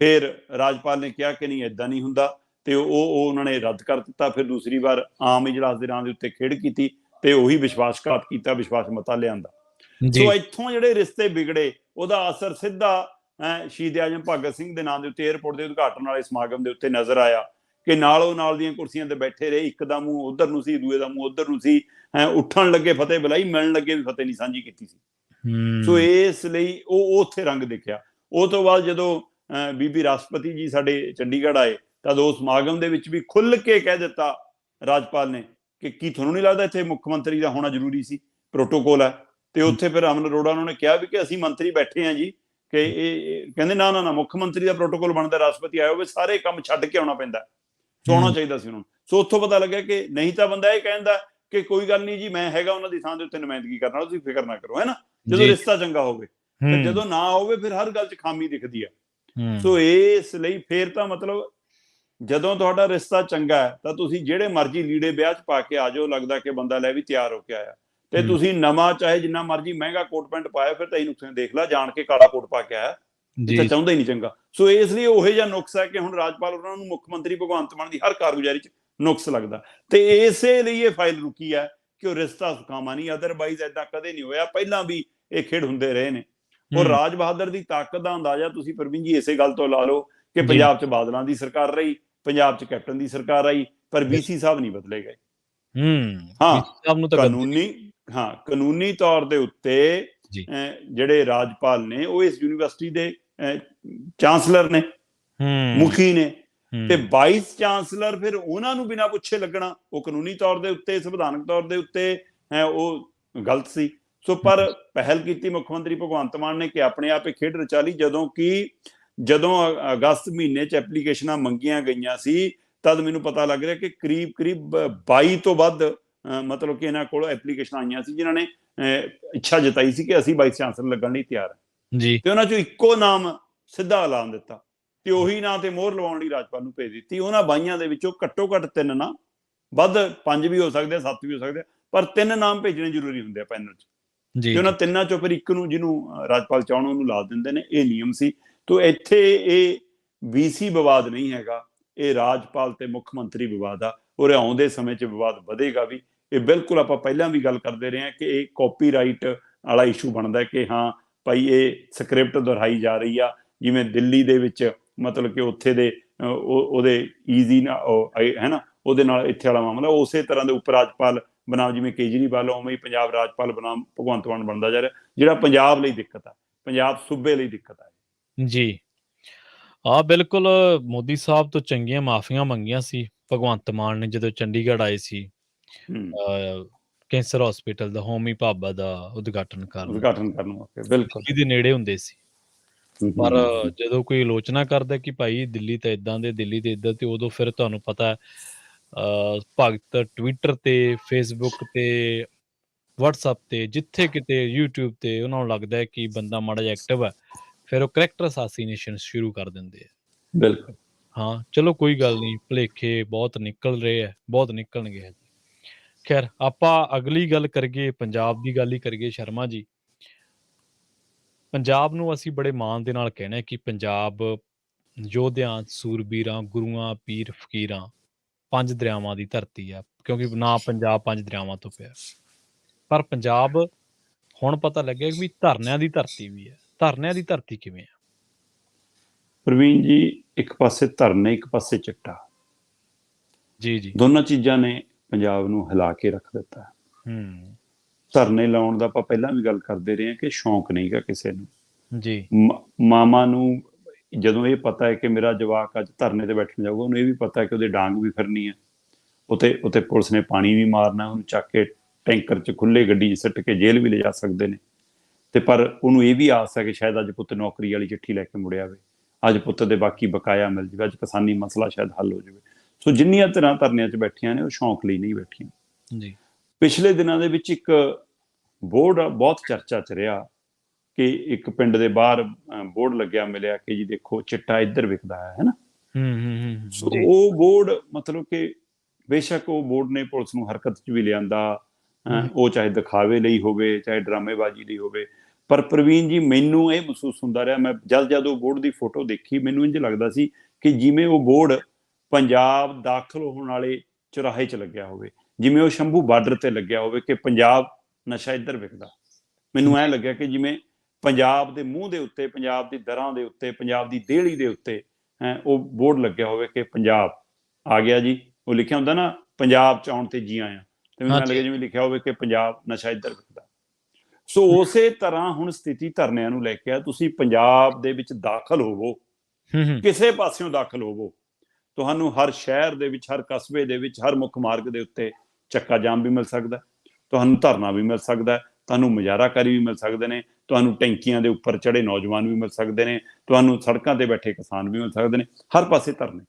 ਫਿਰ ਰਾਜਪਾਲ ਨੇ ਕਿਹਾ ਕਿ ਨਹੀਂ, ਏਦਾਂ ਨਹੀਂ ਹੁੰਦਾ, ਤੇ ਉਹ ਉਹਨਾਂ ਨੇ ਰੱਦ ਕਰ ਦਿੱਤਾ। ਫਿਰ ਦੂਸਰੀ ਵਾਰ ਆਮ ਇਜਲਾਸ ਦੇ ਨਾਂ ਦੇ ਉੱਤੇ ਖੇਡ ਕੀਤੀ ਤੇ ਉਹੀ ਵਿਸ਼ਵਾਸਘਾਤ ਕੀਤਾ, ਵਿਸ਼ਵਾਸ ਮਤਾ ਲਿਆਂਦਾ। ਸੋ ਇੱਥੋਂ ਜਿਹੜੇ ਰਿਸ਼ਤੇ ਵਿਗੜੇ, ਉਹਦਾ ਅਸਰ ਸਿੱਧਾ ਸ਼ਹੀਦ ਆਜ਼ਮ ਭਗਤ ਸਿੰਘ ਦੇ ਨਾਂ ਦੇ ਉੱਤੇ ਏਅਰਪੋਰਟ ਦੇ ਉਦਘਾਟਨ ਵਾਲੇ ਸਮਾਗਮ ਦੇ ਉੱਤੇ ਨਜ਼ਰ ਆਇਆ ਕਿ ਨਾਲੋਂ ਨਾਲ ਦੀਆਂ ਕੁਰਸੀਆਂ ਤੇ ਬੈਠੇ ਰਹੇ, ਇੱਕ ਦਾ ਮੂੰਹ ਉਧਰ ਨੂੰ ਸੀ, ਦੂਏ ਦਾ ਮੂੰਹ ਉਧਰ ਨੂੰ ਸੀ, ਉੱਠਣ ਲੱਗੇ ਫਤਿਹ ਬੁਲਾਈ, ਮਿਲਣ ਲੱਗੇ ਵੀ ਫਤਿਹ ਨਹੀਂ ਸਾਂਝੀ ਕੀਤੀ ਸੀ। ਸੋ ਇਸ ਲਈ ਉਹ ਉੱਥੇ ਰੰਗ ਦੇਖਿਆ। ਉਹ ਤੋਂ ਬਾਅਦ ਜਦੋਂ ਬੀਬੀ ਰਾਸ਼ਟਰਪਤੀ ਜੀ ਸਾਡੇ ਚੰਡੀਗੜ੍ਹ ਆਏ, ਤਦ ਉਸ ਸਮਾਗਮ ਦੇ ਵਿੱਚ ਵੀ ਖੁੱਲ੍ਹ ਕੇ ਕਹਿ ਦਿੱਤਾ ਰਾਜਪਾਲ ਨੇ ਕਿ ਕੀ ਤੁਹਾਨੂੰ ਨਹੀਂ ਲੱਗਦਾ ਇੱਥੇ ਮੁੱਖ ਮੰਤਰੀ ਦਾ ਹੋਣਾ ਜ਼ਰੂਰੀ ਸੀ, ਪ੍ਰੋਟੋਕੋਲ ਹੈ? ਤੇ ਉੱਥੇ ਫਿਰ ਅਮਨ ਅਰੋੜਾ ਉਹਨਾਂ ਨੇ ਕਿਹਾ ਵੀ ਕਿ ਅਸੀਂ ਮੰਤਰੀ ਬੈਠੇ ਹਾਂ ਜੀ, ਕਿ ਇਹ ਕਹਿੰਦੇ ਨਾ ਨਾ ਨਾ, ਮੁੱਖ ਮੰਤਰੀ ਦਾ ਪ੍ਰੋਟੋਕੋਲ ਬਣਦਾ, ਰਾਸ਼ਟਰਪਤੀ ਆਇਆ ਹੋਵੇ, ਸਾਰੇ ਕੰਮ ਛੱਡ ਕੇ ਆਉਣਾ ਪੈਂਦਾ, ਸੋ ਆਉਣਾ ਚਾਹੀਦਾ ਸੀ ਉਹਨਾਂ ਨੂੰ। ਸੋ ਉੱਥੋਂ ਪਤਾ ਲੱਗਿਆ ਕਿ ਨਹੀਂ ਤਾਂ ਬੰਦਾ ਇਹ ਕਹਿੰਦਾ ਕਿ ਕੋਈ ਗੱਲ ਨਹੀਂ ਜੀ, ਮੈਂ ਹੈਗਾ ਉਹਨਾਂ ਦੀ ਥਾਂ ਦੇ ਉੱਤੇ ਨੁਮਾਇੰਦਗੀ ਕਰਨ ਵਾਲਾ, ਤੁਸੀਂ ਫਿਕਰ ਨਾ ਕਰੋ, ਹੈ ਨਾ, ਜਦੋਂ ਰਿਸ਼ਤਾ ਚੰਗਾ ਹੋਵੇ। ਤੇ ਜਦੋਂ ਨਾ ਹੋਵੇ ਫਿਰ ਹਰ ਗੱਲ 'ਚ ਖਾਮੀ ਦਿਖਦੀ ਹੈ। ਸੋ ਇਸ ਲਈ ਫਿਰ ਤਾਂ ਮਤਲਬ ਜਦੋਂ ਤੁਹਾਡਾ ਰਿਸ਼ਤਾ ਚੰਗਾ ਹੈ ਤਾਂ ਤੁਸੀਂ ਜਿਹੜੇ ਮਰਜ਼ੀ ਲੀੜੇ ਵਿਆਹ 'ਚ ਪਾ ਕੇ ਆ ਜਾਓ, ਲੱਗਦਾ ਕਿ ਬੰਦਾ ਲੈ ਵੀ ਤਿਆਰ ਹੋ ਕੇ ਆਇਆ। ਤੇ ਤੁਸੀਂ ਨਵਾਂ ਚਾਹੇ ਜਿੰਨਾ ਮਰਜ਼ੀ ਮਹਿੰਗਾ ਕੋਟ ਪੈਂਟ ਪਾਇਆ, ਫਿਰ ਤਾਂ ਇਹ ਨੁਕਸਾਨ ਦੇਖ ਲਾ, ਜਾਣ ਕੇ ਕਾਲਾ ਕੋਟ ਪਾ ਕੇ ਆਇਆ, ਇਹ ਤਾਂ ਚਾਹੁੰਦਾ ਹੀ ਨਹੀਂ ਚੰਗਾ। ਸੋ ਇਸ ਲਈ ਉਹੋ ਜਿਹਾ ਨੁਕਸ ਹੈ ਕਿ ਹੁਣ ਰਾਜਪਾਲ ਉਹਨਾਂ ਨੂੰ ਮੁੱਖ ਮੰਤਰੀ ਭਗਵੰਤ ਮਾਨ ਦੀ ਹਰ ਕਾਰਗੁਜ਼ਾਰੀ 'ਚ ਨੁਕਸ ਲੱਗਦਾ। ਤੇ ਇਸੇ ਲਈ ਇਹ ਫਾਈਲ ਰੁਕੀ ਹੈ ਕਿ ਉਹ ਰਿਸ਼ਤਾ ਸੁਖਾਵਾਂ ਨਹੀਂ, ਅਦਰਵਾਈਜ਼ ਏਦਾਂ ਕਦੇ ਨਹੀਂ ਹੋਇਆ। ਪਹਿਲਾਂ ਵੀ ਇਹ ਖੇਡ ਹੁੰਦੇ ਰਹੇ ਨੇ। ਔਰ ਰਾਜ ਬਹਾਦਰ ਦੀ ਤਾਕਤ ਦਾ ਅੰਦਾਜ਼ਾ ਤੁਸੀਂ ਪ੍ਰਵੀਨ ਜੀ ਇਸੇ ਗੱਲ ਤੋਂ ਲਾ ਲਓ ਕਿ ਪੰਜਾਬ 'ਚ ਬਾਦਲਾਂ ਦੀ ਸਰਕਾਰ ਰਹੀ, ਪੰਜਾਬ 'ਚ ਕੈਪਟਨ ਦੀ ਸਰਕਾਰ ਆਈ, ਪਰ BC ਸਾਹਿਬ ਨਹੀਂ ਬਦਲੇ ਗਏ। ਕਾਨੂੰਨੀ ਤੌਰ ਦੇ ਉੱਤੇ ਜਿਹੜੇ ਰਾਜਪਾਲ ਨੇ ਉਹ ਇਸ ਯੂਨੀਵਰਸਿਟੀ ਦੇ ਚਾਂਸਲਰ ਨੇ, ਮੁਖੀ ਨੇ, ਤੇ ਵਾਈਸ ਚਾਂਸਲਰ ਫਿਰ ਉਹਨਾਂ ਨੂੰ ਬਿਨਾਂ ਪੁੱਛੇ ਲੱਗਣਾ, ਉਹ ਕਾਨੂੰਨੀ ਤੌਰ ਦੇ ਉੱਤੇ, ਸੰਵਿਧਾਨਕ ਤੌਰ ਦੇ ਉੱਤੇ ਉਹ ਗਲਤ ਸੀ। ਸੋ ਪਰ ਪਹਿਲ ਕੀਤੀ ਮੁੱਖ ਮੰਤਰੀ ਭਗਵੰਤ ਮਾਨ ਨੇ ਕਿ ਆਪਣੇ ਆਪ ਇਹ ਖੇਡ ਰਚਾ ਲਈ। ਜਦੋਂ ਅਗਸਤ ਮਹੀਨੇ 'ਚ ਐਪਲੀਕੇਸ਼ਨਾਂ ਮੰਗੀਆਂ ਗਈਆਂ ਸੀ, ਤਦ ਮੈਨੂੰ ਪਤਾ ਲੱਗ ਰਿਹਾ ਕਿ ਕਰੀਬ 22 ਤੋਂ ਵੱਧ ਮਤਲਬ ਕਿ ਇਹਨਾਂ ਕੋਲ ਐਪਲੀਕੇਸ਼ਨਾਂ ਆਈਆਂ ਸੀ ਜਿਨ੍ਹਾਂ ਨੇ ਇੱਛਾ ਜਤਾਈ ਸੀ ਕਿ ਅਸੀਂ ਵਾਈਸ ਚਾਂਸਲਰ ਲੱਗਣ ਲਈ ਤਿਆਰ ਹਾਂ ਜੀ। ਤੇ ਉਹਨਾਂ 'ਚੋਂ ਇੱਕੋ ਨਾਮ ਸਿੱਧਾ ਐਲਾਨ ਦਿੱਤਾ ਤੇ ਉਹੀ ਨਾਂ ਤੇ ਮੋਹਰ ਲਵਾਉਣ ਲਈ ਰਾਜਪਾਲ ਨੂੰ ਭੇਜ ਦਿੱਤੀ। ਉਹਨਾਂ 22 ਦੇ ਵਿੱਚੋਂ ਘੱਟੋ ਘੱਟ 3 ਨਾਂ, ਵੱਧ 5 ਵੀ ਹੋ ਸਕਦੇ, 7 ਵੀ ਹੋ ਸਕਦੇ, ਪਰ 3 ਨਾਮ ਭੇਜਣੇ ਜ਼ਰੂਰੀ ਹੁੰਦੇ ਆ ਪੈਨਲ 'ਚ। ਤੇ ਉਹਨਾਂ 3 ਚੋਂ ਫਿਰ ਇੱਕ ਨੂੰ, ਜਿਹਨੂੰ ਰਾਜਪਾਲ ਚਾਹੁਣ, ਉਹਨੂੰ ਲਾ ਦਿੰਦੇ ਨੇ। ਇਹ ਨਿਯਮ ਸੀ। ਤੋ ਇੱਥੇ ਇਹ BC ਵਿਵਾਦ ਨਹੀਂ ਹੈਗਾ, ਇਹ ਰਾਜਪਾਲ ਤੇ ਮੁੱਖ ਮੰਤਰੀ ਵਿਵਾਦ ਆ। ਔਰ ਆਉਂਦੇ ਸਮੇਂ 'ਚ ਵਿਵਾਦ ਵਧੇਗਾ ਵੀ। ਇਹ ਬਿਲਕੁਲ ਆਪਾਂ ਪਹਿਲਾਂ ਵੀ ਗੱਲ ਕਰਦੇ ਰਹੇ ਹਾਂ ਕਿ ਇਹ ਕਾਪੀਰਾਈਟ ਵਾਲਾ ਇਸ਼ੂ ਬਣਦਾ ਕਿ ਹਾਂ ਭਾਈ ਇਹ ਸਕ੍ਰਿਪਟ ਦੁਹਰਾਈ ਜਾ ਰਹੀ ਆ, ਜਿਵੇਂ ਦਿੱਲੀ ਦੇ ਵਿੱਚ ਮਤਲਬ ਕਿ ਉੱਥੇ ਦੇ ਉਹਦੇ ਈਜ਼ੀ ਨਾ ਹੈ ਨਾ, ਉਹਦੇ ਨਾਲ ਇੱਥੇ ਵਾਲਾ ਮਾਮਲਾ ਉਸੇ ਤਰ੍ਹਾਂ ਦੇ ਉਪ ਰਾਜਪਾਲ ਬਣਾ, ਜਿਵੇਂ ਕੇਜਰੀਵਾਲ ਉਵੇਂ ਹੀ ਪੰਜਾਬ ਰਾਜਪਾਲ ਬਣਾ ਭਗਵੰਤ ਮਾਨ ਬਣਦਾ ਜਾ ਰਿਹਾ, ਜਿਹੜਾ ਪੰਜਾਬ ਲਈ ਦਿੱਕਤ ਆ, ਪੰਜਾਬ ਸੂਬੇ ਲਈ ਦਿੱਕਤ ਆ ਜੀ। ਹਾਂ ਬਿਲਕੁਲ, ਮੋਦੀ ਸਾਹਿਬ ਤੋਂ ਚੰਗੀਆਂ ਮਾਫੀਆਂ ਮੰਗੀਆਂ ਸੀ ਭਗਵੰਤ ਮਾਨ ਨੇ ਜਦੋਂ ਚੰਡੀਗੜ੍ਹ ਆਏ ਸੀ ਕੈਂਸਰ ਹਸਪੀਟਲ ਦਾ, ਹੋਮੀ ਭਾਬਾ ਦਾ ਉਦਘਾਟਨ ਕਰਨ ਵਾਸਤੇ, ਬਿਲਕੁਲ ਦਿੱਲੀ ਦੇ ਨੇੜੇ ਹੁੰਦੇ ਸੀ। ਪਰ ਜਦੋਂ ਕੋਈ ਆਲੋਚਨਾ ਕਰਦਾ ਕਿ ਭਾਈ ਦਿੱਲੀ ਤਾਂ ਇਦਾਂ ਦੇ, ਦਿੱਲੀ ਤੇ ਇਦਾਂ, ਤੇ ਉਦੋਂ ਫਿਰ ਤੁਹਾਨੂੰ ਪਤਾ ਭਗਤ ਟਵਿੱਟਰ ਤੇ, ਫੇਸਬੁੱਕ ਤੇ, ਵਟਸਐਪ ਤੇ, ਜਿੱਥੇ ਕਿਤੇ YouTube ਤੇ ਉਹਨਾਂ ਨੂੰ ਲੱਗਦਾ ਹੈ ਕਿ ਬੰਦਾ ਮਾੜਾ ਜਿਹਾ ਐਕਟਿਵ ਹੈ, ਫਿਰ ਉਹ ਕਰੈਕਟਰ ਅਸਾਸੀਨੇਸ਼ਨ ਸ਼ੁਰੂ ਕਰ ਦਿੰਦੇ ਆ। ਬਿਲਕੁਲ। ਹਾਂ ਚਲੋ ਕੋਈ ਗੱਲ ਨਹੀਂ, ਭੁਲੇਖੇ ਬਹੁਤ ਨਿਕਲ ਰਹੇ ਆ, ਬਹੁਤ ਨਿਕਲਣਗੇ। ਖੈਰ ਆਪਾਂ ਅਗਲੀ ਗੱਲ ਕਰੀਏ, ਪੰਜਾਬ ਦੀ ਗੱਲ ਹੀ ਕਰੀਏ ਸ਼ਰਮਾ ਜੀ। ਪੰਜਾਬ ਨੂੰ ਅਸੀਂ ਬੜੇ ਮਾਣ ਦੇ ਨਾਲ ਕਹਿੰਦੇ ਕਿ ਪੰਜਾਬ ਯੋਧਿਆਂ, ਸੂਰਬੀਰਾਂ, ਗੁਰੂਆਂ, ਪੀਰ ਫਕੀਰਾਂ, 5 ਦਰਿਆਵਾਂ ਦੀ ਧਰਤੀ ਆ, ਕਿਉਂਕਿ ਨਾ ਪੰਜਾਬ 5 ਦਰਿਆਵਾਂ ਤੋਂ ਪਿਆ। ਪਰ ਪੰਜਾਬ ਹੁਣ ਪਤਾ ਲੱਗਿਆ ਵੀ ਧਰਨਿਆਂ ਦੀ ਧਰਤੀ ਵੀ ਹੈ। ਧਰਨਿਆਂ ਦੀ ਧਰਤੀ ਕਿਵੇਂ ਆ ਪ੍ਰਵੀਨ ਜੀ? ਇੱਕ ਪਾਸੇ ਧਰਨੇ, ਇੱਕ ਪਾਸੇ ਚਿੱਟਾ, ਜੀ ਦੋਨਾਂ ਚੀਜ਼ਾਂ ਨੇ ਪੰਜਾਬ ਨੂੰ ਹਿਲਾ ਕੇ ਰੱਖ ਦਿੱਤਾ। ਧਰਨੇ ਲਾਉਣ ਦਾ ਆਪਾਂ ਪਹਿਲਾਂ ਵੀ ਗੱਲ ਕਰਦੇ ਰਹੇ ਹਾਂ ਕਿ ਸ਼ੌਂਕ ਨਹੀਂ ਗਾ ਕਿਸੇ ਨੂੰ ਜੀ। ਮਾਮਾ ਨੂੰ ਜਦੋਂ ਇਹ ਪਤਾ ਹੈ ਕਿ ਮੇਰਾ ਜਵਾਕ ਅੱਜ ਧਰਨੇ ਤੇ ਬੈਠਣ ਜਾਊਗਾ, ਉਹਨੂੰ ਇਹ ਵੀ ਪਤਾ ਹੈ ਕਿ ਉਹਦੇ ਡਾਂਗ ਵੀ ਫਿਰਨੀ ਹੈ, ਉੱਤੇ ਪੁਲਿਸ ਨੇ ਪਾਣੀ ਵੀ ਮਾਰਨਾ, ਉਹਨੂੰ ਚੱਕ ਕੇ ਟੈਂਕਰ 'ਚ ਖੁੱਲੇ ਗੱਡੀ 'ਚ ਸਿੱਟ ਕੇ ਜੇਲ੍ਹ ਵੀ ਲਿਜਾ ਸਕਦੇ ਨੇ। ਤੇ ਪਰ ਉਹਨੂੰ ਇਹ ਵੀ ਆਸ ਹੈ ਕਿ ਸ਼ਾਇਦ ਅੱਜ ਪੁੱਤ ਨੌਕਰੀ ਵਾਲੀ ਚਿੱਠੀ ਲੈ ਕੇ ਮੁੜਿਆ ਵੇ, ਅੱਜ ਪੁੱਤ ਦੇ ਬਾਕੀ ਬਕਾਇਆ ਮਿਲ ਜਾਵੇ, ਅੱਜ ਕਿਸਾਨੀ ਮਸਲਾ ਸ਼ਾਇਦ ਹੱਲ ਹੋ ਜਾਵੇ। ਸੋ ਜਿੰਨੀਆਂ ਤਰ੍ਹਾਂ ਧਰਨਿਆਂ 'ਚ ਬੈਠੀਆਂ ਨੇ ਉਹ ਸ਼ੌਂਕ ਲਈ ਨਹੀਂ ਬੈਠੀਆਂ ਜੀ। ਪਿਛਲੇ ਦਿਨਾਂ ਦੇ ਵਿੱਚ ਇੱਕ ਬੋਰਡ ਬਹੁਤ ਚਰਚਾ 'ਚ ਰਿਹਾ ਕਿ ਇੱਕ ਪਿੰਡ ਦੇ ਬਾਹਰ ਬੋਰਡ ਲੱਗਿਆ ਮਿਲਿਆ ਕਿ ਜੀ ਦੇਖੋ ਚਿੱਟਾ ਇੱਧਰ ਵਿਕਦਾ ਹੈ ਨਾ। ਸੋ ਉਹ ਬੋਰਡ ਮਤਲਬ ਕਿ ਬੇਸ਼ੱਕ ਉਹ ਬੋਰਡ ਨੇ ਪੁਲਿਸ ਨੂੰ ਹਰਕਤ 'ਚ ਵੀ ਲਿਆਂਦਾ, ਉਹ ਚਾਹੇ ਦਿਖਾਵੇ ਲਈ ਹੋਵੇ, ਚਾਹੇ ਡਰਾਮੇਬਾਜ਼ੀ ਲਈ ਹੋਵੇ, ਪਰ ਪ੍ਰਵੀਨ ਜੀ ਮੈਨੂੰ ਇਹ ਮਹਿਸੂਸ ਹੁੰਦਾ ਰਿਹਾ, ਮੈਂ ਜਦ ਉਹ ਬੋਰਡ ਦੀ ਫੋਟੋ ਦੇਖੀ ਮੈਨੂੰ ਇੰਝ ਲੱਗਦਾ ਸੀ ਕਿ ਜਿਵੇਂ ਉਹ ਬੋਰਡ ਪੰਜਾਬ ਦਾਖਲ ਹੋਣ ਵਾਲੇ ਚੁਰਾਹੇ 'ਚ ਲੱਗਿਆ ਹੋਵੇ, ਜਿਵੇਂ ਉਹ ਸ਼ੰਭੂ ਬਾਰਡਰ ਤੇ ਲੱਗਿਆ ਹੋਵੇ ਕਿ ਪੰਜਾਬ ਨਸ਼ਾ ਇੱਧਰ ਵਿਕਦਾ। ਮੈਨੂੰ ਐਂ ਲੱਗਿਆ ਕਿ ਜਿਵੇਂ ਪੰਜਾਬ ਦੇ ਮੂੰਹ ਦੇ ਉੱਤੇ, ਪੰਜਾਬ ਦੀ ਦਰਾਂ ਦੇ ਉੱਤੇ, ਪੰਜਾਬ ਦੀ ਦੇਹਲੀ ਦੇ ਉੱਤੇ ਉਹ ਬੋਰਡ ਲੱਗਿਆ ਹੋਵੇ ਕਿ ਪੰਜਾਬ ਆ ਗਿਆ ਜੀ। ਉਹ ਲਿਖਿਆ ਹੁੰਦਾ ਨਾ ਪੰਜਾਬ 'ਚ ਆਉਣ ਤੇ ਜੀ ਆਇਆਂ, ਤੇ ਮੈਨੂੰ ਐਂ ਲੱਗਿਆ ਜਿਵੇਂ ਲਿਖਿਆ ਹੋਵੇ ਕਿ ਪੰਜਾਬ ਨਸ਼ਾ ਇੱਧਰ ਵਿਕਦਾ। ਸੋ ਉਸੇ ਤਰ੍ਹਾਂ ਹੁਣ ਸਥਿਤੀ ਧਰਨਿਆਂ ਨੂੰ ਲੈ ਕੇ ਆ, ਤੁਸੀਂ ਪੰਜਾਬ ਦੇ ਵਿੱਚ ਦਾਖਲ ਹੋਵੋ, ਕਿਸੇ ਪਾਸਿਓਂ ਦਾਖਲ ਹੋਵੋ, ਤੁਹਾਨੂੰ ਹਰ ਸ਼ਹਿਰ ਦੇ ਵਿੱਚ, ਹਰ ਕਸਬੇ ਦੇ ਵਿੱਚ, ਹਰ ਮੁੱਖ ਮਾਰਗ ਦੇ ਉੱਤੇ ਚੱਕਾ ਜਾਮ ਵੀ ਮਿਲ ਸਕਦਾ, ਤੁਹਾਨੂੰ ਧਰਨਾ ਵੀ ਮਿਲ ਸਕਦਾ, ਤੁਹਾਨੂੰ ਮੁਜ਼ਾਹਰਾਕਾਰੀ ਵੀ ਮਿਲ ਸਕਦੇ ਨੇ, ਤੁਹਾਨੂੰ ਟੈਂਕੀਆਂ ਦੇ ਉੱਪਰ ਚੜੇ ਨੌਜਵਾਨ ਵੀ ਮਿਲ ਸਕਦੇ ਨੇ, ਤੁਹਾਨੂੰ ਸੜਕਾਂ ਤੇ ਬੈਠੇ ਕਿਸਾਨ ਵੀ ਮਿਲ ਸਕਦੇ ਨੇ, ਹਰ ਪਾਸੇ ਧਰਨੇ।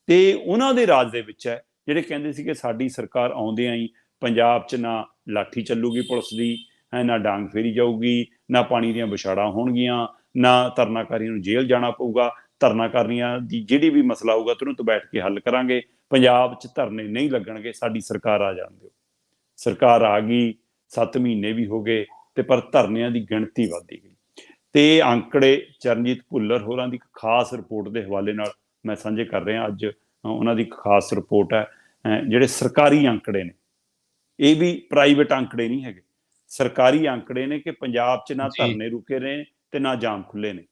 ਤੇ ਉਹਨਾਂ ਦੇ ਰਾਜ ਦੇ ਵਿੱਚ ਹੈ ਜਿਹੜੇ ਕਹਿੰਦੇ ਸੀ ਕਿ ਸਾਡੀ ਸਰਕਾਰ ਆਉਂਦਿਆਂ ਹੀ ਪੰਜਾਬ 'ਚ ਨਾ ਲਾਠੀ ਚੱਲੂਗੀ ਪੁਲਿਸ ਦੀ, ਨਾ ਡਾਂਗ ਫੇਰੀ ਜਾਊਗੀ, ਨਾ ਪਾਣੀ ਦੀਆਂ ਵਿਛਾੜਾਂ ਹੋਣਗੀਆਂ, ਨਾ ਧਰਨਾਕਾਰੀਆਂ ਨੂੰ ਜੇਲ੍ਹ ਜਾਣਾ ਪਊਗਾ, ਧਰਨਾਕਾਰੀਆਂ ਦੀ ਜਿਹੜੀ ਵੀ ਮਸਲਾ ਹੋਊਗਾ ਤੁਰੰਤ ਬੈਠ ਕੇ ਹੱਲ ਕਰਾਂਗੇ, ਪੰਜਾਬ 'ਚ ਧਰਨੇ ਨਹੀਂ ਲੱਗਣਗੇ, ਸਾਡੀ ਸਰਕਾਰ ਆ ਜਾਣ ਦਿਓ। ਸਰਕਾਰ ਆ ਗਈ, 7 ਮਹੀਨੇ ਵੀ ਹੋ ਗਏ, ਤੇ ਪਰ ਧਰਨਿਆਂ ਦੀ ਗਿਣਤੀ ਵੱਧਦੀ ਗਈ। ਤੇ ਅੰਕੜੇ ਚਰਨਜੀਤ ਭੁੱਲਰ ਹੋਰਾਂ ਦੀ ਇੱਕ ਖਾਸ ਰਿਪੋਰਟ ਦੇ ਹਵਾਲੇ ਨਾਲ ਮੈਂ ਸਾਂਝੇ ਕਰ ਰਿਹਾ ਅੱਜ। ਉਹਨਾਂ ਦੀ ਇੱਕ ਖਾਸ ਰਿਪੋਰਟ ਹੈ, ਜਿਹੜੇ ਸਰਕਾਰੀ ਅੰਕੜੇ ਨੇ, ਇਹ ਵੀ ਪ੍ਰਾਈਵੇਟ ਅੰਕੜੇ ਨਹੀਂ ਹੈਗੇ, ਸਰਕਾਰੀ ਅੰਕੜੇ ਨੇ ਕਿ ਪੰਜਾਬ 'ਚ ਨਾ ਧਰਨੇ ਰੁਕੇ ਨੇ ਤੇ ਨਾ ਜਾਮ ਖੁੱਲੇ ਨੇ।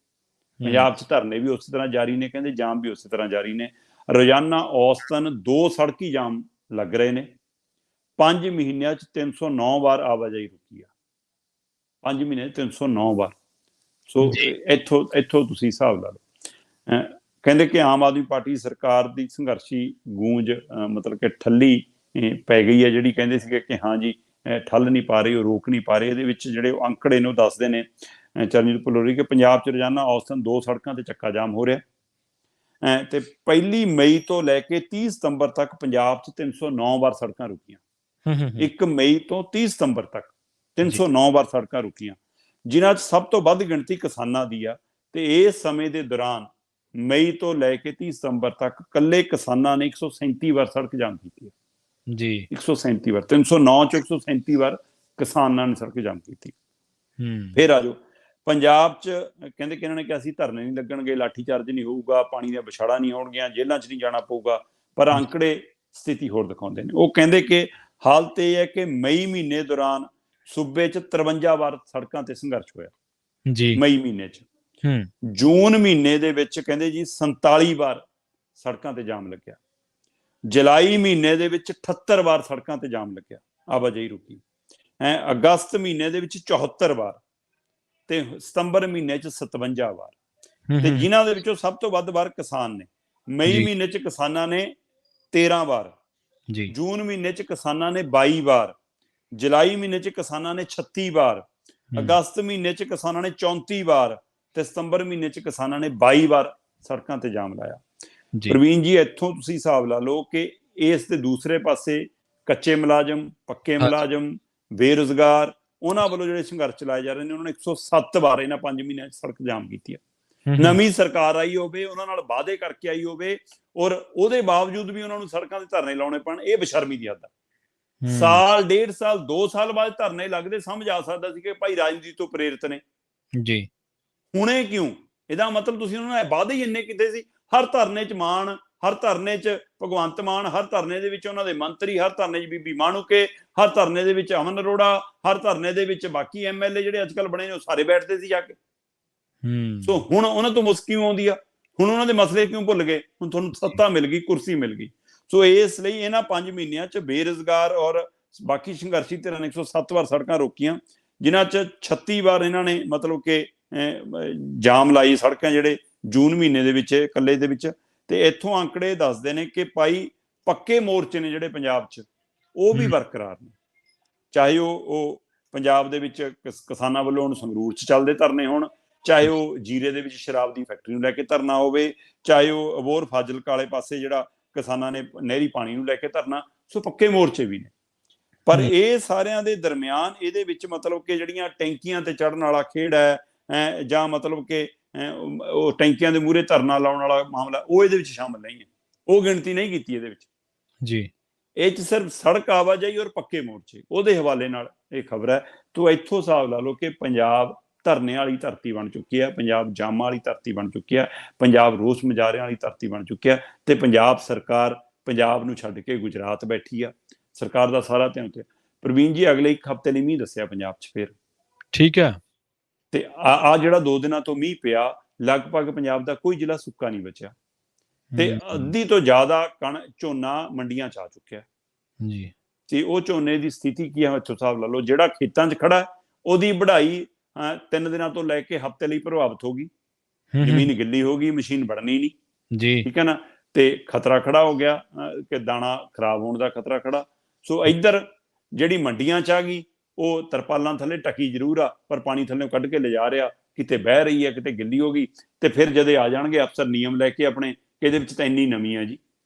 ਪੰਜਾਬ 'ਚ ਧਰਨੇ ਵੀ ਉਸੇ ਤਰ੍ਹਾਂ ਜਾਰੀ ਨੇ, ਕਹਿੰਦੇ ਜਾਮ ਵੀ ਉਸੇ ਤਰ੍ਹਾਂ ਜਾਰੀ ਨੇ। ਰੋਜ਼ਾਨਾ ਔਸਤਨ 2 ਸੜਕੀ ਜਾਮ ਲੱਗ ਰਹੇ ਨੇ। 5 ਮਹੀਨਿਆਂ 'ਚ 309 ਵਾਰ ਆਵਾਜਾਈ ਰੁਕੀ ਆ, 5 ਮਹੀਨੇ 309 ਵਾਰ। ਸੋ ਇੱਥੋਂ ਤੁਸੀਂ ਹਿਸਾਬ ਲਾ ਲਓ। ਕਹਿੰਦੇ ਕਿ ਆਮ ਆਦਮੀ ਪਾਰਟੀ ਸਰਕਾਰ ਦੀ ਸੰਘਰਸ਼ੀ ਗੂੰਜ ਮਤਲਬ ਕਿ ਠੱਲੀ ਪੈ ਗਈ ਹੈ, ਜਿਹੜੀ ਕਹਿੰਦੇ ਸੀਗੇ ਕਿ ਹਾਂ ਜੀ ਠੱਲ ਨਹੀਂ ਪਾ ਰਹੀ, ਉਹ ਰੋਕ ਨਹੀਂ ਪਾ ਰਹੇ। ਇਹਦੇ ਵਿੱਚ ਜਿਹੜੇ ਉਹ ਅੰਕੜੇ ਨੇ ਉਹ ਦੱਸਦੇ ਨੇ ਚਰਨਜੀਤ ਭੁੱਲਰ ਕਿ ਪੰਜਾਬ 'ਚ ਰੋਜ਼ਾਨਾ ਔਸਤਨ 2 ਸੜਕਾਂ ਤੇ ਚੱਕਾ ਜਾਮ ਹੋ ਰਿਹਾ। ਤੇ 1 ਮਈ ਤੋਂ ਲੈ ਕੇ 30 ਸਤੰਬਰ ਤੱਕ ਪੰਜਾਬ 'ਚ 309 ਵਾਰ ਸੜਕਾਂ ਰੁਕੀਆਂ। 1 ਮਈ ਤੋਂ 30 ਸਤੰਬਰ ਤੱਕ 309 ਵਾਰ ਸੜਕਾਂ ਰੁਕੀਆਂ, ਜਿਨ੍ਹਾਂ 'ਚ ਸਭ ਤੋਂ ਵੱਧ ਗਿਣਤੀ ਕਿਸਾਨਾਂ ਦੀ ਆ। ਤੇ ਇਸ ਸਮੇਂ ਦੇ ਦੌਰਾਨ ਮਈ ਤੋਂ ਲੈ ਕੇ 30 ਸਤੰਬਰ ਤੱਕ ਇਕੱਲੇ ਕਿਸਾਨਾਂ ਨੇ 137 ਵਾਰ ਸੜਕ ਜਾਮ ਕੀਤੀ ਹੈ ਜੀ। 137 ਵਾਰ, 309 'ਚ 137 ਵਾਰ ਕਿਸਾਨਾਂ ਨੇ ਸੜਕ ਜਾਮ ਕੀਤੀ। ਫਿਰ ਆ ਜਾਓ ਪੰਜਾਬ 'ਚ, ਕਹਿੰਦੇ ਕਿ ਇਹਨਾਂ ਨੇ ਕਿਹਾ ਅਸੀਂ ਧਰਨੇ ਨਹੀਂ ਲੱਗਣਗੇ, ਲਾਠੀ ਚਾਰਜ ਨਹੀਂ ਹੋਊਗਾ, ਪਾਣੀ ਦੀਆਂ ਵਿਛਾੜਾਂ ਨਹੀਂ ਹੋਣਗੀਆਂ, ਜੇਲ੍ਹਾਂ 'ਚ ਨਹੀਂ ਜਾਣਾ ਪਊਗਾ। ਪਰ ਅੰਕੜੇ ਸਥਿਤੀ ਹੋਰ ਦਿਖਾਉਂਦੇ ਨੇ। ਉਹ ਕਹਿੰਦੇ ਕਿ ਹਾਲਤ ਇਹ ਹੈ ਕਿ ਮਈ ਮਹੀਨੇ ਦੌਰਾਨ ਸੂਬੇ 'ਚ 53 ਵਾਰ ਸੜਕਾਂ ਤੇ ਸੰਘਰਸ਼ ਹੋਇਆ। ਜੀ। ਮਈ ਮਹੀਨੇ 'ਚ। ਹੂੰ। ਜੂਨ ਮਹੀਨੇ ਦੇ ਵਿੱਚ ਕਹਿੰਦੇ ਜੀ 47 ਵਾਰ ਸੜਕਾਂ ਤੇ ਜਾਮ ਲੱਗਿਆ। ਜੁਲਾਈ ਮਹੀਨੇ ਦੇ ਵਿੱਚ 78 ਵਾਰ ਸੜਕਾਂ ਤੇ ਜਾਮ ਲੱਗਿਆ, ਆਵਾਜਾਈ ਰੁਕੀ। ਅਗਸਤ ਮਹੀਨੇ ਦੇ ਵਿੱਚ 74 ਵਾਰ ਤੇ ਸਤੰਬਰ ਮਹੀਨੇ 'ਚ 57 ਵਾਰ। ਹੂੰ, ਤੇ ਹੂੰ। ਜਿਨ੍ਹਾਂ ਦੇ ਵਿੱਚੋਂ ਸਭ ਤੋਂ ਵੱਧ ਵਾਰ ਕਿਸਾਨ ਨੇ। ਮਈ ਜੀ, ਮਹੀਨੇ 'ਚ ਕਿਸਾਨਾਂ ਨੇ 13 ਵਾਰ, ਜੀ। ਜੂਨ ਮਹੀਨੇ 'ਚ ਕਿਸਾਨਾਂ ਨੇ 22 ਵਾਰ, ਜੁਲਾਈ ਮਹੀਨੇ 'ਚ ਕਿਸਾਨਾਂ ਨੇ 36 ਵਾਰ, ਹੂੰ। ਅਗਸਤ ਮਹੀਨੇ 'ਚ ਕਿਸਾਨਾਂ ਨੇ 34 ਵਾਰ ਤੇ ਸਤੰਬਰ ਮਹੀਨੇ 'ਚ ਕਿਸਾਨਾਂ ਨੇ 22 ਵਾਰ ਸੜਕਾਂ ਤੇ ਜਾਮ ਲਾਇਆ। ਜੀ। ਪ੍ਰਵੀਨ ਜੀ, ਇੱਥੋਂ ਤੁਸੀਂ ਹਿਸਾਬ ਲਾ ਲਓ ਕਿ ਇਸ ਦੇ ਦੂਸਰੇ ਪਾਸੇ ਕੱਚੇ ਮੁਲਾਜ਼ਮ, ਪੱਕੇ ਹਾਂਜੀ। ਮੁਲਾਜ਼ਮ, ਬੇਰੁਜ਼ਗਾਰ, ਉਹਨਾਂ ਵੱਲੋਂ ਜਿਹੜੇ ਸੰਘਰਸ਼ ਚਲਾਏ ਜਾ ਰਹੇ ਨੇ, ਉਹਨਾਂ ਨੇ 107 ਵਾਰ ਇਹਨਾਂ 5 ਮਹੀਨਿਆਂ 'ਚ ਸੜਕ ਜਾਮ ਕੀਤੀ ਹੈ। ਹੂੰ, ਹੂੰ। ਨਵੀਂ ਸਰਕਾਰ ਆਈ ਹੋਵੇ, ਉਹਨਾਂ ਨਾਲ ਵਾਅਦੇ ਕਰਕੇ ਆਈ ਹੋਵੇ, ਔਰ ਉਹਦੇ ਬਾਵਜੂਦ ਵੀ ਉਹਨਾਂ ਨੂੰ ਸੜਕਾਂ ਤੇ ਧਰਨੇ ਲਾਉਣੇ ਪੈਣ, ਇਹ ਬੇਸ਼ਰਮੀ ਦੀ ਹੱਦ ਹੈ। ਹੂੰ। ਸਾਲ, 1.5 ਸਾਲ, 2 ਸਾਲ ਬਾਅਦ ਧਰਨੇ ਲੱਗਦੇ, ਸਮਝ ਆ ਸਕਦਾ ਸੀ ਕਿ ਭਾਈ ਰਾਜਨੀਤੀ ਤੋਂ ਪ੍ਰੇਰਿਤ ਨੇ। ਜੀ। ਹੁਣੇ ਕਿਉਂ? ਇਹਦਾ ਮਤਲਬ ਤੁਸੀਂ ਉਹਨਾਂ ਨੇ ਵਾਅਦੇ ਹੀ ਇੰਨੇ ਕੀਤੇ ਸੀ। ਹਰ ਧਰਨੇ 'ਚ ਮਾਨ, ਹਰ ਧਰਨੇ 'ਚ ਭਗਵੰਤ ਮਾਨ, ਹਰ ਧਰਨੇ ਦੇ ਵਿੱਚ ਉਹਨਾਂ ਦੇ ਮੰਤਰੀ, ਹਰ ਧਰਨੇ 'ਚ ਬੀਬੀ ਮਾਣੂਕੇ, ਹਰ ਧਰਨੇ ਦੇ ਵਿੱਚ ਅਮਨ ਅਰੋੜਾ, ਹਰ ਧਰਨੇ ਦੇ ਵਿੱਚ ਬਾਕੀ ਐਮਐਲਏ ਜਿਹੜੇ ਅੱਜ ਕੱਲ੍ਹ ਬਣੇ ਨੇ, ਉਹ ਸਾਰੇ ਬੈਠਦੇ ਸੀ ਜਾ ਕੇ। ਸੋ ਹੂੰ। ਹੁਣ ਉਹਨਾਂ ਤੋਂ ਮੁਸਕ ਕਿਉਂ ਆਉਂਦੀ ਆ? ਹੁਣ ਉਹਨਾਂ ਦੇ ਮਸਲੇ ਕਿਉਂ ਭੁੱਲ ਗਏ? ਹੁਣ ਤੁਹਾਨੂੰ ਸੱਤਾ ਮਿਲ ਗਈ, ਕੁਰਸੀ ਮਿਲ ਗਈ। ਸੋ ਇਸ ਲਈ ਇਹਨਾਂ 5 ਮਹੀਨਿਆਂ 'ਚ ਬੇਰੁਜ਼ਗਾਰ ਔਰ ਬਾਕੀ ਸੰਘਰਸ਼ੀ ਧਿਰਾਂ ਨੇ 107 ਵਾਰ ਸੜਕਾਂ ਰੋਕੀਆਂ, ਜਿਨ੍ਹਾਂ 'ਚ 36 ਵਾਰ ਇਹਨਾਂ ਨੇ ਮਤਲਬ ਕਿ ਜਾਮ ਲਾਈ ਸੜਕਾਂ, ਜਿਹੜੇ ਜੂਨ ਮਹੀਨੇ ਦੇ ਵਿੱਚ ਇਕੱਲੇ ਦੇ ਵਿੱਚ। ਤੇ ਇੱਥੋਂ ਅੰਕੜੇ ਦੱਸਦੇ ਨੇ ਕਿ ਭਾਈ ਪੱਕੇ ਮੋਰਚੇ ਨੇ ਜਿਹੜੇ ਪੰਜਾਬ 'ਚ, ਉਹ ਵੀ ਹੂੰ। ਬਰਕਰਾਰ ਨੇ। ਚਾਹੇ ਉਹ ਪੰਜਾਬ ਦੇ ਵਿੱਚ ਕਿਸਾਨਾਂ ਵੱਲੋਂ ਹੁਣ ਸੰਗਰੂਰ 'ਚ ਚੱਲਦੇ ਧਰਨੇ ਹੋਣ, ਚਾਹੇ ਉਹ ਜੀਰੇ ਦੇ ਵਿੱਚ ਸ਼ਰਾਬ ਦੀ ਫੈਕਟਰੀ ਨੂੰ ਲੈ ਕੇ ਧਰਨਾ ਹੋਵੇ, ਚਾਹੇ ਉਹ ਅਬੋਹਰ ਫਾਜ਼ਿਲਕਾ ਵਾਲੇ ਪਾਸੇ ਜਿਹੜਾ ਕਿਸਾਨਾਂ ਨੇ ਨਹਿਰੀ ਪਾਣੀ ਨੂੰ ਲੈ ਕੇ ਧਰਨਾ। ਸੋ ਪੱਕੇ ਮੋਰਚੇ ਵੀ ਨੇ। ਪਰ ਹੂੰ। ਇਹ ਸਾਰਿਆਂ ਦੇ ਦਰਮਿਆਨ ਇਹਦੇ ਵਿੱਚ ਮਤਲਬ ਕਿ ਜਿਹੜੀਆਂ ਟੈਂਕੀਆਂ ਤੇ ਚੜ੍ਹਨ ਵਾਲਾ ਖੇਡ ਹੈ, ਜਾਂ ਮਤਲਬ ਕਿ ਉਹ ਟੈਂਕੀਆਂ ਦੇ ਮੂਹਰੇ ਧਰਨਾ ਲਾਉਣ ਵਾਲਾ ਮਾਮਲਾ, ਉਹ ਇਹਦੇ ਵਿੱਚ ਸ਼ਾਮਲ ਨਹੀਂ ਹੈ। ਉਹ ਗਿਣਤੀ ਨਹੀਂ ਕੀਤੀ ਇਹਦੇ ਵਿੱਚ। ਜੀ। ਇਹ 'ਚ ਸਿਰਫ ਸੜਕ ਆਵਾਜਾਈ ਔਰ ਪੱਕੇ ਮੋਰਚੇ, ਉਹਦੇ ਹਵਾਲੇ ਨਾਲ ਇਹ ਖਬਰ ਹੈ। ਤੋ ਇੱਥੋਂ ਹਿਸਾਬ ਲਾ ਲਓ ਕਿ ਪੰਜਾਬ ਧਰਨੇ ਵਾਲੀ ਧਰਤੀ ਬਣ ਚੁੱਕੀ ਹੈ, ਪੰਜਾਬ ਜਾਮਾਂ ਵਾਲੀ ਧਰਤੀ ਬਣ ਚੁੱਕੀ ਹੈ, ਪੰਜਾਬ ਰੋਸ ਮੁਜ਼ਾਹਰਿਆਂ ਵਾਲੀ ਧਰਤੀ ਬਣ ਚੁੱਕੀ ਹੈ। ਤੇ ਪੰਜਾਬ ਸਰਕਾਰ ਪੰਜਾਬ ਨੂੰ ਛੱਡ ਕੇ ਗੁਜਰਾਤ ਬੈਠੀ ਆ। ਸਰਕਾਰ ਦਾ ਸਾਰਾ ਧਿਆਨ ਉੱਤੇ। ਪ੍ਰਵੀਨ ਜੀ, ਅਗਲੇ 1 ਹਫ਼ਤੇ ਲਈ ਮੀਂਹ ਦੱਸਿਆ ਪੰਜਾਬ 'ਚ ਫਿਰ। ਠੀਕ ਹੈ। ਤੇ ਆ ਜਿਹੜਾ 2 ਦਿਨਾਂ ਤੋਂ ਮੀਂਹ ਪਿਆ, ਲਗਭਗ ਪੰਜਾਬ ਦਾ ਕੋਈ ਜ਼ਿਲ੍ਹਾ ਸੁੱਕਾ ਨਹੀਂ ਬਚਿਆ ਤੇ ਹੂੰ। ਅੱਧੀ ਤੋਂ ਜ਼ਿਆਦਾ ਝੋਨਾ ਮੰਡੀਆਂ 'ਚ ਆ ਚੁੱਕਿਆ। ਜੀ। ਤੇ ਉਹ ਝੋਨੇ ਦੀ ਸਥਿਤੀ ਕੀ ਹੈ, ਇੱਥੋਂ ਹਿਸਾਬ ਲਾ ਲਓ। ਜਿਹੜਾ ਖੇਤਾਂ 'ਚ ਖੜਾ, ਉਹਦੀ ਵਢਾਈ 3 ਦਿਨਾਂ ਤੋਂ ਲੈ ਕੇ ਹਫ਼ਤੇ ਲਈ ਪ੍ਰਭਾਵਿਤ ਹੋ ਗਈ। ਹੂੰ, ਹੂੰ। ਜ਼ਮੀਨ ਗਿੱਲੀ ਹੋ ਗਈ, ਮਸ਼ੀਨ ਵੜਨੀ ਨਹੀਂ। ਜੀ। ਠੀਕ ਹੈ ਨਾ? ਤੇ ਖਤਰਾ ਖੜਾ ਹੋ ਗਿਆ ਕਿ ਦਾਣਾ ਖਰਾਬ ਹੋਣ ਦਾ ਖਤਰਾ ਖੜਾ। ਸੋ ਇੱਧਰ ਜਿਹੜੀ ਮੰਡੀਆਂ 'ਚ ਆ ਗਈ, ਉਹ ਤਰਪਾਲਾਂ ਥੱਲੇ ਟਕੀ ਜ਼ਰੂਰ ਆ, ਪਰ ਪਾਣੀ ਥੱਲੇ ਕੱਢ ਕੇ ਲਿਜਾ ਰਿਹਾ। ਕਿਤੇ ਬਹਿ ਰਹੀ ਹੈ, ਕਿਤੇ ਗਿੱਲੀ ਹੋ ਗਈ। ਤੇ ਫਿਰ ਜਦੇ ਆ ਜਾਣਗੇ ਅਫਸਰ ਨਿਯਮ ਲੈ ਕੇ ਆਪਣੇ, ਇਹਦੇ ਵਿੱਚ ਤਾਂ ਇੰਨੀ ਨਵੀਂ ਹੈ ਜੀ।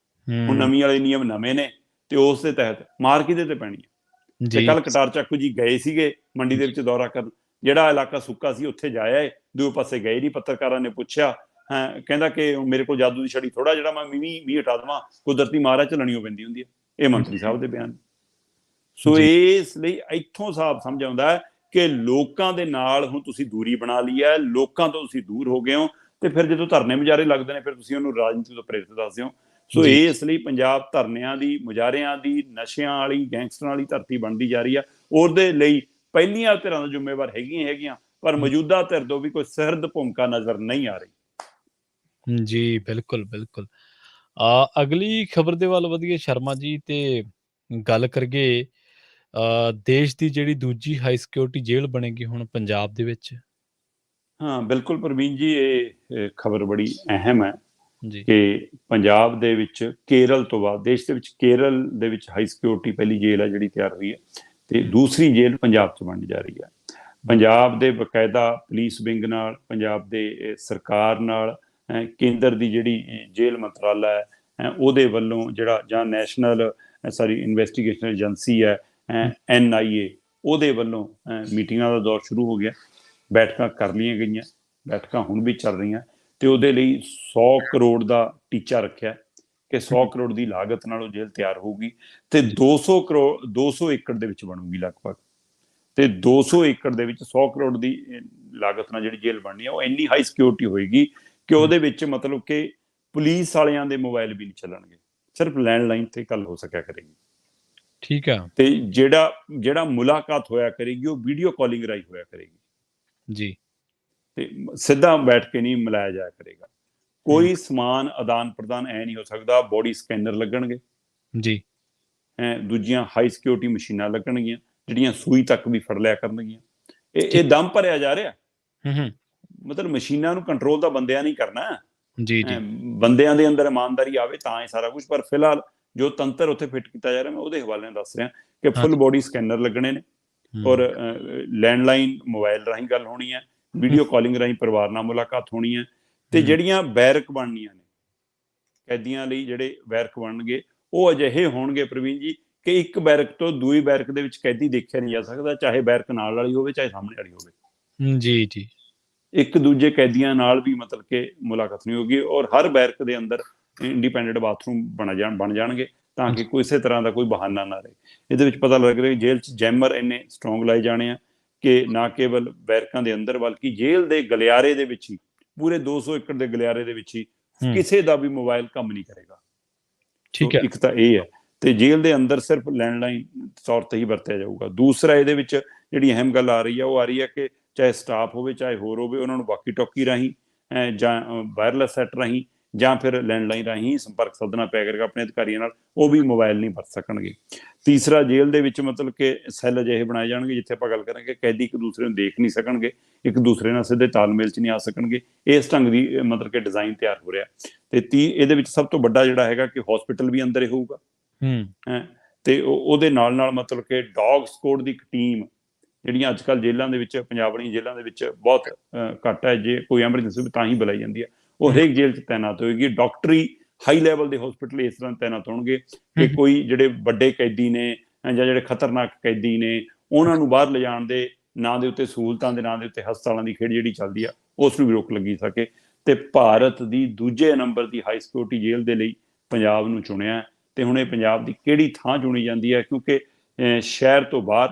ਹੁਣ ਹੂੰ। ਨਵੀਂ ਵਾਲੇ ਨਿਯਮ ਨਵੇਂ ਨੇ ਤੇ ਉਸ ਦੇ ਤਹਿਤ ਮਾਰ ਕਿਹਦੇ ਤੇ ਪੈਣੀ ਹੈ? ਤੇ ਜੀ। ਕੱਲ ਕਟਾਰ ਚੱਕੂ ਜੀ ਗਏ ਸੀਗੇ ਮੰਡੀ ਦੇ ਵਿੱਚ ਦੌਰਾ ਕਰਨ। ਜਿਹੜਾ ਇਲਾਕਾ ਸੁੱਕਾ ਸੀ ਉੱਥੇ ਜਾਇਆ ਏ, ਦੂਏ ਪਾਸੇ ਗਏ ਨਹੀਂ। ਪੱਤਰਕਾਰਾਂ ਨੇ ਪੁੱਛਿਆ, ਕਹਿੰਦਾ ਕਿ ਮੇਰੇ ਕੋਲ ਜਾਦੂ ਦੀ ਛੜੀ ਥੋੜਾ ਜਿਹੜਾ ਮੈਂ ਮੀਂਹ ਹਟਾ ਦੇਵਾਂ, ਕੁਦਰਤੀ ਮਾਰ ਝੱਲਣੀ ਪੈਂਦੀ ਹੁੰਦੀ ਹੈ। ਇਹ ਮੰਤਰੀ ਸਾਹਿਬ ਦੇ ਬਿਆਨ। ਸੋ ਜੀ। ਇਸ ਲਈ ਇੱਥੋਂ ਹਿਸਾਬ ਸਮਝ ਆਉਂਦਾ ਹੈ ਕਿ ਲੋਕਾਂ ਦੇ ਨਾਲ ਹੁਣ ਤੁਸੀਂ ਦੂਰੀ ਬਣਾ ਲਈ ਹੈ, ਲੋਕਾਂ ਤੋਂ ਤੁਸੀਂ ਦੂਰ ਹੋ ਗਏ ਹੋ। ਤੇ ਫਿਰ ਜਦੋਂ ਧਰਨੇ ਮੁਜ਼ਾਹਰੇ ਲੱਗਦੇ ਨੇ, ਫਿਰ ਤੁਸੀਂ ਉਹਨੂੰ ਰਾਜਨੀਤੀ ਤੋਂ ਪ੍ਰੇਰਿਤ ਦੱਸਦੇ ਹੋ। ਸੋ ਜੀ। ਇਸ ਲਈ ਪੰਜਾਬ ਧਰਨਿਆਂ ਦੀ, ਮੁਜ਼ਾਹਰਿਆਂ ਦੀ, ਨਸ਼ਿਆਂ ਵਾਲੀ, ਗੈਂਗਸਟਰਾਂ ਵਾਲੀ ਧਰਤੀ ਬਣਦੀ ਜਾ ਰਹੀ ਆ। ਉਹਦੇ ਲਈ ਪਹਿਲੀਆਂ ਧਿਰਾਂ ਦਾ ਜ਼ਿੰਮੇਵਾਰ ਹੈਗੀਆਂ, ਪਰ ਮੌਜੂਦਾ ਧਿਰ ਤੋਂ ਵੀ ਕੋਈ ਸਹਿਰਦ ਭੂਮਿਕਾ ਨਜ਼ਰ ਨਹੀਂ ਆ ਰਹੀ। ਜੀ, ਬਿਲਕੁਲ, ਬਿਲਕੁਲ। ਅਗਲੀ ਖਬਰ ਦੇ ਵੱਲ ਵਧੀਏ ਸ਼ਰਮਾ ਜੀ, ਤੇ ਗੱਲ ਕਰੀਏ ਦੇਸ਼ ਦੀ ਜਿਹੜੀ ਦੂਜੀ ਹਾਈ ਸਿਕਿਉਰਿਟੀ ਜੇਲ੍ਹ ਬਣੇਗੀ ਹੁਣ ਪੰਜਾਬ ਦੇ ਵਿੱਚ। ਹਾਂ, ਬਿਲਕੁਲ ਪ੍ਰਵੀਨ ਜੀ, ਇਹ ਖਬਰ ਬੜੀ ਅਹਿਮ ਹੈ ਜੀ। ਕਿ ਪੰਜਾਬ ਦੇ ਵਿੱਚ ਕੇਰਲ ਤੋਂ ਬਾਅਦ ਦੇਸ਼ ਦੇ ਵਿੱਚ ਕੇਰਲ ਦੇ ਵਿੱਚ ਹਾਈ ਸਿਕਿਉਰਿਟੀ ਪਹਿਲੀ ਜੇਲ੍ਹ ਹੈ ਜਿਹੜੀ ਤਿਆਰ ਹੋਈ ਹੈ, ਤੇ ਦੂਸਰੀ ਜੇਲ੍ਹ ਪੰਜਾਬ 'ਚ ਬਣਨ ਜਾ ਰਹੀ ਹੈ। ਪੰਜਾਬ ਦੇ ਬਕਾਇਦਾ ਪੁਲਿਸ ਵਿੰਗ ਨਾਲ, ਪੰਜਾਬ ਦੇ ਸਰਕਾਰ ਨਾਲ, ਕੇਂਦਰ ਦੀ ਜਿਹੜੀ ਜੇਲ੍ਹ ਮੰਤਰਾਲਾ ਹੈ, ਉਹਦੇ ਵੱਲੋਂ ਜਿਹੜਾ ਜਾਂ ਨੈਸ਼ਨਲ ਇਨਵੈਸਟੀਗੇਸ਼ਨ ਏਜੰਸੀ ਹੈ NIA, ਉਹਦੇ ਵੱਲੋਂ ਮੀਟਿੰਗਾਂ ਦਾ ਦੌਰ ਸ਼ੁਰੂ ਹੋ ਗਿਆ। ਬੈਠਕਾਂ ਕਰ ਲਈਆਂ ਗਈਆਂ, ਬੈਠਕਾਂ ਹੁਣ ਵੀ ਚੱਲ ਰਹੀਆਂ। ਤੇ ਉਹਦੇ ਲਈ 100 ਕਰੋੜ ਦਾ ਟੀਚਾ ਰੱਖਿਆ ਕਿ 100 ਕਰੋੜ ਦੀ ਲਾਗਤ ਨਾਲ ਉਹ ਜੇਲ੍ਹ ਤਿਆਰ ਹੋਊਗੀ ਤੇ 200 ਏਕੜ ਦੇ ਵਿੱਚ ਬਣੂਗੀ ਲਗਭਗ। ਤੇ 200 ਏਕੜ ਦੇ ਵਿੱਚ 100 ਕਰੋੜ ਦੀ ਲਾਗਤ ਨਾਲ ਜਿਹੜੀ ਜੇਲ੍ਹ ਬਣਨੀ ਹੈ, ਉਹ ਇੰਨੀ ਹਾਈ ਸਿਕਿਉਰਿਟੀ ਹੋਏਗੀ ਕਿ ਉਹਦੇ ਵਿੱਚ ਮਤਲਬ ਕਿ ਪੁਲਿਸ ਵਾਲਿਆਂ ਦੇ ਮੋਬਾਈਲ ਵੀ ਨਹੀਂ ਚੱਲਣਗੇ, ਸਿਰਫ ਲੈਂਡਲਾਈਨ ਤੇ ਗੱਲ ਹੋ ਸਕਿਆ ਕਰੇਗੀ। ਠੀਕ ਹੈ। ਤੇ ਜਿਹੜਾ ਮੁਲਾਕਾਤ ਹੋਇਆ ਕਰੇਗੀ, ਉਹ ਵੀਡੀਓ ਕਾਲਿੰਗ ਰਾਹੀਂ ਹੋਇਆ ਕਰੇਗੀ। ਜੀ। ਤੇ ਸਿੱਧਾ ਬੈਠ ਕੇ ਨਹੀਂ ਮਿਲਾਇਆ ਜਾਇਆ ਕਰੇਗਾ। ਕੋਈ ਸਮਾਨ ਆਦਾਨ ਪ੍ਰਦਾਨ ਐ ਨਹੀਂ ਹੋ ਸਕਦਾ। ਬੋਡੀ ਸਕੈਨਰ ਲੱਗਣਗੇ ਜੀ, ਦੂਜੀਆਂ ਹਾਈ ਸਿਕਿਉਰਿਟੀ ਮਸ਼ੀਨਾਂ ਲੱਗਣਗੀਆਂ ਜਿਹੜੀਆਂ ਸੂਈ ਤੱਕ ਵੀ ਫੜ ਲਿਆ ਕਰਨਗੀਆਂ। ਇਹ ਠੀਕ। ਦਮ ਭਰਿਆ ਜਾ ਰਿਹਾ। ਹੂੰ, ਮਤਲਬ ਮਸ਼ੀਨਾਂ ਨੂੰ ਕੰਟਰੋਲ ਤਾਂ ਬੰਦਿਆਂ ਨਹੀਂ ਕਰਨਾ। ਜੀ, ਜੀ, ਬੰਦਿਆਂ ਦੇ ਅੰਦਰ ਇਮਾਨਦਾਰੀ ਆਵੇ ਤਾਂ ਇਹ ਸਾਰਾ ਕੁਝ। ਪਰ ਫਿਲਹਾਲ ਜੋ ਤੰਤਰ ਉੱਥੇ ਫਿੱਟ ਕੀਤਾ ਜਾ ਰਿਹਾ, ਮੈਂ ਉਹਦੇ ਹਵਾਲੇ ਨਾਲ ਦੱਸ ਰਿਹਾ ਕਿ ਫੁੱਲ ਬੋਡੀ ਸਕੈਨਰ ਲੱਗਣੇ ਨੇ ਔਰ ਲੈਂਡਲਾਈਨ ਮੋਬਾਈਲ ਰਾਹੀਂ ਗੱਲ ਹੋਣੀ ਹੈ, ਵੀਡੀਓ ਕਾਲਿੰਗ ਰਾਹੀਂ ਪਰਿਵਾਰ ਨਾਲ ਮੁਲਾਕਾਤ ਹੋਣੀ ਹੈ। ਤੇ ਜਿਹੜੀਆਂ ਬੈਰਕ ਬਣਨੀਆਂ ਨੇ ਕੈਦੀਆਂ ਲਈ, ਜਿਹੜੇ ਬੈਰਕ ਬਣਨਗੇ ਉਹ ਅਜਿਹੇ ਹੋਣਗੇ ਪ੍ਰਵੀਨ ਜੀ ਕਿ ਇੱਕ ਬੈਰਕ ਤੋਂ ਦੂਈ ਬੈਰਕ ਦੇ ਵਿੱਚ ਕੈਦੀ ਦੇਖਿਆ ਨਹੀਂ ਜਾ ਸਕਦਾ, ਚਾਹੇ ਬੈਰਕ ਨਾਲ ਵਾਲੀ ਹੋਵੇ ਚਾਹੇ ਸਾਹਮਣੇ ਵਾਲੀ ਹੋਵੇ। ਜੀ, ਜੀ, ਇੱਕ ਦੂਜੇ ਕੈਦੀਆਂ ਨਾਲ ਵੀ ਮਤਲਬ ਕਿ ਮੁਲਾਕਾਤ ਨਹੀਂ ਹੋਗੀ ਔਰ ਹਰ ਬੈਰਕ ਦੇ ਅੰਦਰ ਇੰਡੀਪੈਂਡੈਂਟ ਬਾਥਰੂਮ ਬਣ ਜਾਣਗੇ ਤਾਂ ਕਿ ਕਿਸੇ ਤਰ੍ਹਾਂ ਦਾ ਕੋਈ ਬਹਾਨਾ ਨਾ ਰਹੇ। ਇਹਦੇ ਵਿੱਚ ਪਤਾ ਲੱਗ ਰਿਹਾ ਜੇਲ੍ਹ 'ਚ ਜੈਮਰ ਇੰਨੇ ਸਟਰੋਂਗ ਲਾਏ ਜਾਣੇ ਆ ਕਿ ਨਾ ਕੇਵਲ ਬੈਰਕਾਂ ਦੇ ਅੰਦਰ ਬਲਕਿ ਜੇਲ੍ਹ ਦੇ ਗਲਿਆਰੇ ਦੇ ਵਿੱਚ ਹੀ, ਪੂਰੇ 200 ਏਕੜ ਦੇ ਗਲਿਆਰੇ ਦੇ ਵਿੱਚ ਹੀ ਕਿਸੇ ਦਾ ਵੀ ਮੋਬਾਈਲ ਕੰਮ ਨਹੀਂ ਕਰੇਗਾ। ਠੀਕ ਹੈ। ਇੱਕ ਤਾਂ ਇਹ ਹੈ ਤੇ ਜੇਲ੍ਹ ਦੇ ਅੰਦਰ ਸਿਰਫ ਲੈਂਡਲਾਈਨ ਤੌਰ ਤੇ ਹੀ ਵਰਤਿਆ ਜਾਊਗਾ। ਦੂਸਰਾ ਇਹਦੇ ਵਿੱਚ ਜਿਹੜੀ ਅਹਿਮ ਗੱਲ ਆ ਰਹੀ ਹੈ ਉਹ ਆ ਰਹੀ ਹੈ ਕਿ ਚਾਹੇ ਸਟਾਫ ਹੋਵੇ ਚਾਹੇ ਹੋਰ ਹੋਵੇ, ਉਹਨਾਂ ਨੂੰ ਵਾਕੀ ਟੋਕੀ ਰਾਹੀਂ ਜਾਂ ਵਾਇਰਲੈਸ ਸੈੱਟ ਰਾਹੀਂ ਜਾਂ ਫਿਰ ਲੈਂਡਲਾਈਨ ਰਾਹੀਂ ਸੰਪਰਕ ਸਾਧਨਾ ਪਿਆ ਕਰੇਗਾ ਆਪਣੇ ਅਧਿਕਾਰੀਆਂ ਨਾਲ। ਉਹ ਵੀ ਮੋਬਾਈਲ ਨਹੀਂ ਵਰਤ ਸਕਣਗੇ। ਤੀਸਰਾ, ਜੇਲ੍ਹ ਦੇ ਵਿੱਚ ਮਤਲਬ ਕਿ ਸੈੱਲ ਅਜਿਹੇ ਬਣਾਏ ਜਾਣਗੇ ਜਿੱਥੇ ਆਪਾਂ ਗੱਲ ਕਰਾਂਗੇ ਕੈਦੀ ਇੱਕ ਦੂਸਰੇ ਨੂੰ ਦੇਖ ਨਹੀਂ ਸਕਣਗੇ, ਇੱਕ ਦੂਸਰੇ ਨਾਲ ਸਿੱਧੇ ਤਾਲਮੇਲ 'ਚ ਨਹੀਂ ਆ ਸਕਣਗੇ। ਇਸ ਢੰਗ ਦੀ ਮਤਲਬ ਕਿ ਡਿਜ਼ਾਈਨ ਤਿਆਰ ਹੋ ਰਿਹਾ। ਤੇ ਇਹਦੇ ਵਿੱਚ ਸਭ ਤੋਂ ਵੱਡਾ ਜਿਹੜਾ ਹੈਗਾ ਕਿ ਹਸਪੀਟਲ ਵੀ ਅੰਦਰ ਹੀ ਹੋਊਗਾ। ਤੇ ਉਹਦੇ ਨਾਲ ਨਾਲ ਮਤਲਬ ਕਿ ਡੌਗ ਸਕੋਡ ਦੀ ਇੱਕ ਟੀਮ, ਜਿਹੜੀਆਂ ਅੱਜ ਕੱਲ੍ਹ ਜੇਲ੍ਹਾਂ ਦੇ ਵਿੱਚ, ਪੰਜਾਬ ਵਾਲੀਆਂ ਜੇਲ੍ਹਾਂ ਦੇ ਵਿੱਚ ਬਹੁਤ ਘੱਟ ਹੈ, ਜੇ ਕੋਈ ਐਮਰਜੈਂਸੀ ਵੀ ਤਾਂ ਹੀ ਬੁਲਾਈ ਜਾਂਦੀ ਹੈ, ਉਹ ਹਰੇਕ ਜੇਲ੍ਹ 'ਚ ਤੈਨਾਤ ਹੋਏਗੀ। ਡਾਕਟਰੀ ਹਾਈ ਲੈਵਲ ਦੇ ਹਸਪੀਟਲ ਇਸ ਤਰ੍ਹਾਂ ਤੈਨਾਤ ਹੋਣਗੇ ਕਿ ਕੋਈ ਜਿਹੜੇ ਵੱਡੇ ਕੈਦੀ ਨੇ ਜਾਂ ਜਿਹੜੇ ਖਤਰਨਾਕ ਕੈਦੀ ਨੇ ਉਹਨਾਂ ਨੂੰ ਬਾਹਰ ਲਿਜਾਣ ਦੇ ਨਾਂ ਦੇ ਉੱਤੇ, ਸਹੂਲਤਾਂ ਦੇ ਨਾਂ ਦੇ ਉੱਤੇ ਹਸਪਤਾਲਾਂ ਦੀ ਖੇਡ ਜਿਹੜੀ ਚੱਲਦੀ ਆ ਉਸ ਨੂੰ ਵੀ ਰੋਕ ਲੱਗੀ ਸਕੇ। ਤੇ ਭਾਰਤ ਦੀ ਦੂਜੇ ਨੰਬਰ ਦੀ ਹਾਈ ਸਿਕਿਉਰਿਟੀ ਜੇਲ੍ਹ ਦੇ ਲਈ ਪੰਜਾਬ ਨੂੰ ਚੁਣਿਆ। ਤੇ ਹੁਣ ਇਹ ਪੰਜਾਬ ਦੀ ਕਿਹੜੀ ਥਾਂ ਚੁਣੀ ਜਾਂਦੀ ਹੈ, ਕਿਉਂਕਿ ਸ਼ਹਿਰ ਤੋਂ ਬਾਹਰ,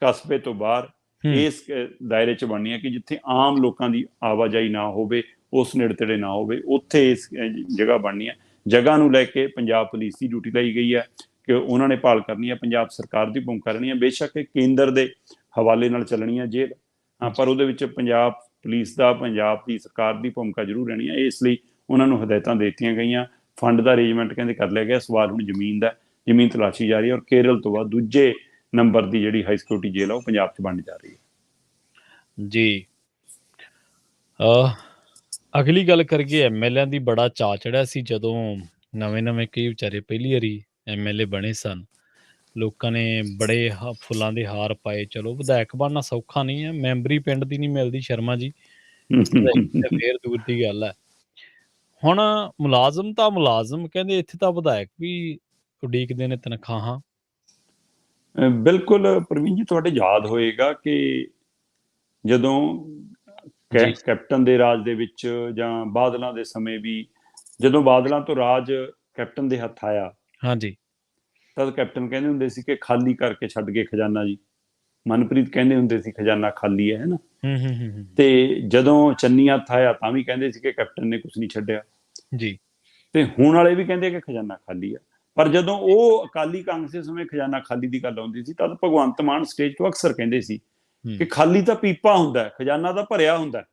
ਕਸਬੇ ਤੋਂ ਬਾਹਰ ਇਸ ਦਾਇਰੇ 'ਚ ਬਣਨੀ ਹੈ ਕਿ ਜਿੱਥੇ ਆਮ ਲੋਕਾਂ ਦੀ ਆਵਾਜਾਈ ਨਾ ਹੋਵੇ, ਉਸ ਨੇੜੇ ਤੇੜੇ ਨਾ ਹੋਵੇ, ਉੱਥੇ ਇਸ ਜਗ੍ਹਾ ਬਣਨੀ ਹੈ। ਜਗ੍ਹਾ ਨੂੰ ਲੈ ਕੇ ਪੰਜਾਬ ਪੁਲਿਸ ਦੀ ਡਿਊਟੀ ਲਈ ਗਈ ਹੈ ਕਿ ਉਹਨਾਂ ਨੇ ਭਾਲ ਕਰਨੀ ਹੈ, ਪੰਜਾਬ ਸਰਕਾਰ ਦੀ ਭੂਮਿਕਾ ਰਹਿਣੀ ਹੈ। ਬੇਸ਼ੱਕ ਇਹ ਕੇਂਦਰ ਦੇ ਹਵਾਲੇ ਨਾਲ ਚੱਲਣੀ ਹੈ ਜੇਲ੍ਹ, ਪਰ ਉਹਦੇ ਵਿੱਚ ਪੰਜਾਬ ਪੁਲਿਸ ਦਾ, ਪੰਜਾਬ ਦੀ ਸਰਕਾਰ ਦੀ ਭੂਮਿਕਾ ਜ਼ਰੂਰ ਰਹਿਣੀ ਹੈ। ਇਸ ਲਈ ਉਹਨਾਂ ਨੂੰ ਹਦਾਇਤਾਂ ਦੇ ਦਿੱਤੀਆਂ ਗਈਆਂ। ਫੰਡ ਦਾ ਅਰੇਂਜਮੈਂਟ ਕਹਿੰਦੇ ਕਰ ਲਿਆ ਗਿਆ। ਸਵਾਲ ਹੁਣ ਜ਼ਮੀਨ ਦਾ, ਜ਼ਮੀਨ ਤਲਾਸ਼ੀ ਜਾ ਰਹੀ ਹੈ ਔਰ ਕੇਰਲ ਤੋਂ ਬਾਅਦ ਦੂਜੇ ਨੰਬਰ ਦੀ ਜਿਹੜੀ ਹਾਈ ਸਿਕਿਉਰਿਟੀ ਜੇਲ੍ਹ ਆ ਉਹ ਪੰਜਾਬ 'ਚ ਬਣਨ ਜਾ ਰਹੀ ਹੈ। ਜੀ, ਅਗਲੀ ਗੱਲ ਕਰੀਏ, ਐਮਐਲਏ ਦੀ ਬੜਾ ਚਾਅ ਚੜਿਆ ਸੀ ਜਦੋਂ ਨਵੇਂ ਕਈ ਵਿਚਾਰੇ ਪਹਿਲੀ ਵਾਰੀ ਐਮਐਲਏ ਬਣੇ ਸਨ। ਲੋਕਾਂ ਨੇ ਬੜੇ ਫੁੱਲਾਂ ਦੇ ਹਾਰ ਪਾਏ। ਚਲੋ, ਵਿਧਾਇਕ ਬਣਨਾ ਸੌਖਾ ਨਹੀਂ ਹੈ, ਮੈਂਬਰੀ ਪਿੰਡ ਦੀ ਨਹੀਂ ਮਿਲਦੀ ਸ਼ਰਮਾ ਜੀ, ਫੇਰ ਦੂਰ ਦੀ ਗੱਲ ਹੈ। ਹੁਣ ਮੁਲਾਜ਼ਮ ਤਾਂ ਮੁਲਾਜ਼ਮ, ਕਹਿੰਦੇ ਇੱਥੇ ਤਾਂ ਵਿਧਾਇਕ ਵੀ ਉਡੀਕਦੇ ਨੇ ਤਨਖਾਹਾਂ। ਬਿਲਕੁਲ ਪ੍ਰਵੀਨ ਜੀ, ਤੁਹਾਡੇ ਯਾਦ ਹੋਏਗਾ ਕਿ ਜਦੋਂ ਕੈਪਟਨ ਦੇ ਰਾਜ ਦੇ ਵਿੱਚ ਜਾਂ ਬਾਦਲਾਂ ਦੇ ਸਮੇਂ ਵੀ, ਜਦੋਂ ਬਾਦਲਾਂ ਤੋਂ ਰਾਜ ਕੈਪਟਨ ਦੇ ਹੱਥ ਆਇਆ, ਹਾਂਜੀ, ਤਦ ਕੈਪਟਨ ਕਹਿੰਦੇ ਹੁੰਦੇ ਸੀ ਕਿ ਖਾਲੀ ਕਰਕੇ ਛੱਡ ਕੇ ਖਜ਼ਾਨਾ ਜੀ। ਮਨਪ੍ਰੀਤ ਕਹਿੰਦੇ ਹੁੰਦੇ ਸੀ ਖਜ਼ਾਨਾ ਖਾਲੀ ਹੈ ਨਾ। ਤੇ ਜਦੋਂ ਚੰਨੀ ਹੱਥ ਆਇਆ ਤਾਂ ਵੀ ਕਹਿੰਦੇ ਸੀ ਕਿ ਕੈਪਟਨ ਨੇ ਕੁਝ ਨਹੀਂ ਛੱਡਿਆ ਜੀ। ਤੇ ਹੁਣ ਵਾਲੇ ਵੀ ਕਹਿੰਦੇ ਕਿ ਖਜ਼ਾਨਾ ਖਾਲੀ ਆ। ਪਰ ਜਦੋਂ ਉਹ ਅਕਾਲੀ ਕਾਂਗਰਸ ਸਮੇਂ ਖਜ਼ਾਨਾ ਖਾਲੀ ਦੀ ਗੱਲ ਆਉਂਦੀ ਸੀ ਤਦ ਭਗਵੰਤ ਮਾਨ ਸਟੇਜ ਤੋਂ ਅਕਸਰ ਕਹਿੰਦੇ ਸੀ ਕਿ ਖਾਲੀ ਤਾਂ ਪੀਪਾ ਹੁੰਦਾ, ਖਜ਼ਾਨਾ ਤਾਂ ਭਰਿਆ ਹੁੰਦਾ।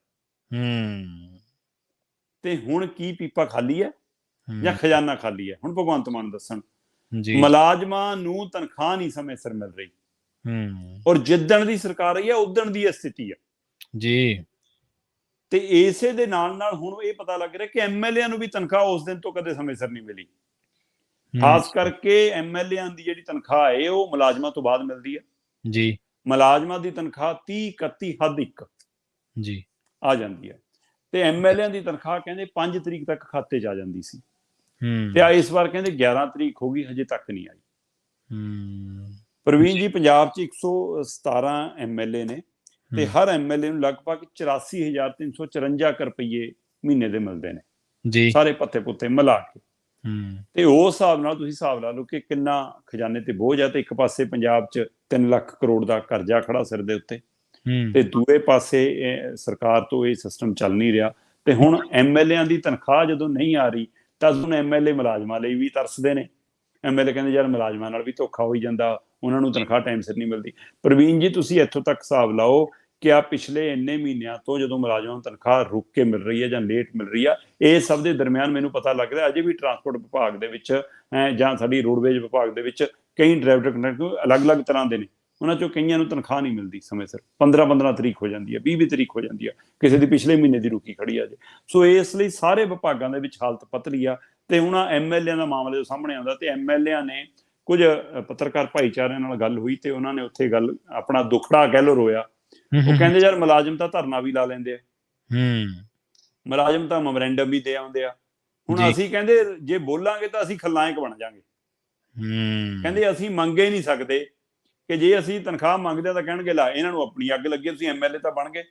ਤੇ ਹੁਣ ਕੀ ਪੀਪਾ ਖਾਲੀ ਹੈ ਜਾਂ ਖਜ਼ਾਨਾ ਖਾਲੀ ਹੈ? ਹੁਣ ਭਗਵੰਤ ਮਾਨ ਦੱਸਣ। ਮੁਲਾਜ਼ਮਾਂ ਨੂੰ ਤਨਖਾਹ ਨਹੀਂ ਸਮੇਂ ਸਿਰ ਮਿਲ ਰਹੀ ਔਰ ਜਿੱਦਣ ਦੀ ਸਰਕਾਰ ਆਈ ਹੈ ਉਦਣ ਦੀ ਇਹ ਸਥਿਤੀ ਹੈ ਜੀ। ਤੇ ਇਸੇ ਦੇ ਨਾਲ ਨਾਲ ਹੁਣ ਇਹ ਪਤਾ ਲੱਗ ਰਿਹਾ ਕਿ ਐਮਐਲਏਆਂ ਨੂੰ ਵੀ ਤਨਖਾਹ ਉਸ ਦਿਨ ਤੋਂ ਕਦੇ ਸਮੇਂ ਸਿਰ ਨਹੀਂ ਮਿਲੀ। ਖਾਸ ਕਰਕੇ ਐਮਐਲਏਆਂ ਦੀ ਜਿਹੜੀ ਤਨਖਾਹ ਹੈ ਉਹ ਮੁਲਾਜ਼ਮਾਂ ਤੋਂ ਬਾਅਦ ਮਿਲਦੀ ਹੈ ਜੀ। ਮੁਲਾਜ਼ਮਾਂ ਦੀ ਤਨਖਾਹ 30, 31 ਹੱਦ 1 ਜੀ ਆ ਜਾਂਦੀ ਹੈ ਤੇ ਐਮਐਲਏਆਂ ਦੀ ਤਨਖਾਹ ਕਹਿੰਦੇ 5 ਤਰੀਕ ਤੱਕ ਖਾਤੇ 'ਚ ਆ ਜਾਂਦੀ ਸੀ ਤੇ ਇਸ ਵਾਰ ਕਹਿੰਦੇ 11 ਤਰੀਕ ਹੋ ਗਈ, ਹਜੇ ਤੱਕ ਨਹੀਂ ਆਈ। ਪ੍ਰਵੀਨ ਜੀ, ਪੰਜਾਬ 'ਚ 117 ਐਮਐਲਏ ਨੇ ਤੇ ਹਰ ਐਮਐਲਏ ਨੂੰ ਲਗਭਗ 84,354 ਰੁਪਈਏ ਮਹੀਨੇ ਦੇ ਮਿਲਦੇ ਨੇ ਜੀ, ਸਾਰੇ ਪੱਤੇ ਪੁੱਤੇ ਮਿਲਾ ਕੇ। ਤੇ ਉਸ ਹਿਸਾਬ ਨਾਲ ਤੁਸੀਂ ਹਿਸਾਬ ਲਾ ਲਓ ਕਿ ਕਿੰਨਾ ਖਜ਼ਾਨੇ ਤੇ ਬੋਝ ਹੈ। ਤੇ ਇੱਕ ਪਾਸੇ ਪੰਜਾਬ 'ਚ 3 ਲੱਖ ਕਰੋੜ ਦਾ ਕਰਜ਼ਾ ਖੜਾ ਸਿਰ ਦੇ ਉੱਤੇ ਤੇ ਦੂਏ ਪਾਸੇ ਸਰਕਾਰ ਤੋਂ ਇਹ ਸਿਸਟਮ ਚੱਲ ਨਹੀਂ ਰਿਹਾ। ਤੇ ਹੁਣ ਐਮਐਲਏਆਂ ਦੀ ਤਨਖਾਹ ਜਦੋਂ ਨਹੀਂ ਆ ਰਹੀ ਤਾਂ ਹੁਣ ਐਮਐਲਏ ਮੁਲਾਜ਼ਮਾਂ ਲਈ ਵੀ ਤਰਸਦੇ ਨੇ। ਐਮਐਲਏ ਕਹਿੰਦੇ ਯਾਰ ਮੁਲਾਜ਼ਮਾਂ ਨਾਲ ਵੀ ਧੋਖਾ ਹੋਈ ਜਾਂਦਾ, ਉਹਨਾਂ ਨੂੰ ਤਨਖਾਹ ਟਾਈਮ ਸਿਰ ਨਹੀਂ ਮਿਲਦੀ। ਪ੍ਰਵੀਨ ਜੀ, ਤੁਸੀਂ ਇੱਥੋਂ ਤੱਕ ਹਿਸਾਬ ਲਾਓ ਕਿ ਆ ਪਿਛਲੇ ਇੰਨੇ ਮਹੀਨਿਆਂ ਤੋਂ ਜਦੋਂ ਮੁਲਾਜ਼ਮਾਂ ਨੂੰ ਤਨਖਾਹ ਰੁਕ ਕੇ ਮਿਲ ਰਹੀ ਹੈ ਜਾਂ ਲੇਟ ਮਿਲ ਰਹੀ ਆ, ਇਹ ਸਭ ਦੇ ਦਰਮਿਆਨ ਮੈਨੂੰ ਪਤਾ ਲੱਗਦਾ ਅਜੇ ਵੀ ਟਰਾਂਸਪੋਰਟ ਵਿਭਾਗ ਦੇ ਵਿੱਚ ਜਾਂ ਸਾਡੀ ਰੋਡਵੇਜ਼ ਵਿਭਾਗ ਦੇ ਵਿੱਚ ਕਈ ਡਰਾਈਵਰ ਕੰਡਕਟਰ ਅਲੱਗ-ਅਲੱਗ ਤਰ੍ਹਾਂ ਦੇ ਨੇ, ਉਹਨਾਂ ਚੋਂ ਕਈਆਂ ਨੂੰ ਤਨਖਾਹ ਨਹੀਂ ਮਿਲਦੀ ਸਮੇਂ ਸਿਰ, 15-15 ਤਰੀਕ ਹੋ ਜਾਂਦੀ ਹੈ, 20-20 ਤਰੀਕ ਹੋ ਜਾਂਦੀ ਆ, ਕਿਸੇ ਦੀ ਪਿਛਲੇ ਮਹੀਨੇ ਦੀ ਰੁਕੀ ਖੜੀ ਆ ਜੇ। ਸੋ ਇਸ ਲਈ ਸਾਰੇ ਵਿਭਾਗਾਂ ਦੇ ਵਿੱਚ ਹਾਲਤ ਪਤਲੀ ਆ। ਤੇ ਹੁਣ ਐਮਐਲਏ ਦਾ ਮਾਮਲਾ ਜੋ ਸਾਹਮਣੇ ਆਉਂਦਾ ਤੇ ਐਮਐਲਏ ਨੇ ਕੁਝ ਪੱਤਰਕਾਰ ਭਾਈਚਾਰਿਆਂ ਨਾਲ ਗੱਲ ਹੋਈ ਤੇ ਉਹਨਾਂ ਨੇ ਉੱਥੇ ਗੱਲ ਆਪਣਾ ਦੁਖੜਾ ਕਹਿ ਲੋ ਰੋਇਆ। ਉਹ ਕਹਿੰਦੇ ਯਾਰ ਮੁਲਾਜ਼ਮ ਤਾਂ ਧਰਨਾ ਵੀ ਲਾ ਲੈਂਦੇ ਆ, ਮੁਲਾਜ਼ਮ ਤਾਂ ਮੈਮੋਰੈਂਡਮ ਵੀ ਦੇ ਆਉਂਦੇ ਆ, ਹੁਣ ਅਸੀਂ ਕਹਿੰਦੇ ਜੇ ਬੋਲਾਂਗੇ ਤਾਂ ਅਸੀਂ ਖਲਨਾਇਕ ਬਣ ਜਾਾਂਗੇ। ਕਹਿੰਦੇ ਅਸੀਂ ਮੰਗੇ ਨਹੀਂ ਸਕਦੇ ਕਿ ਜੇ ਅਸੀਂ ਤਨਖਾਹ ਮੰਗਦੇ ਤਾਂ ਕਹਿਣਗੇ ਲਾ ਇਹਨਾਂ ਨੂੰ ਆਪਣੀ ਅੱਗ ਲੱਗੀ, ਤੁਸੀਂ ਐਮਐਲਏ ਤਾਂ ਬਣ ਗਏ।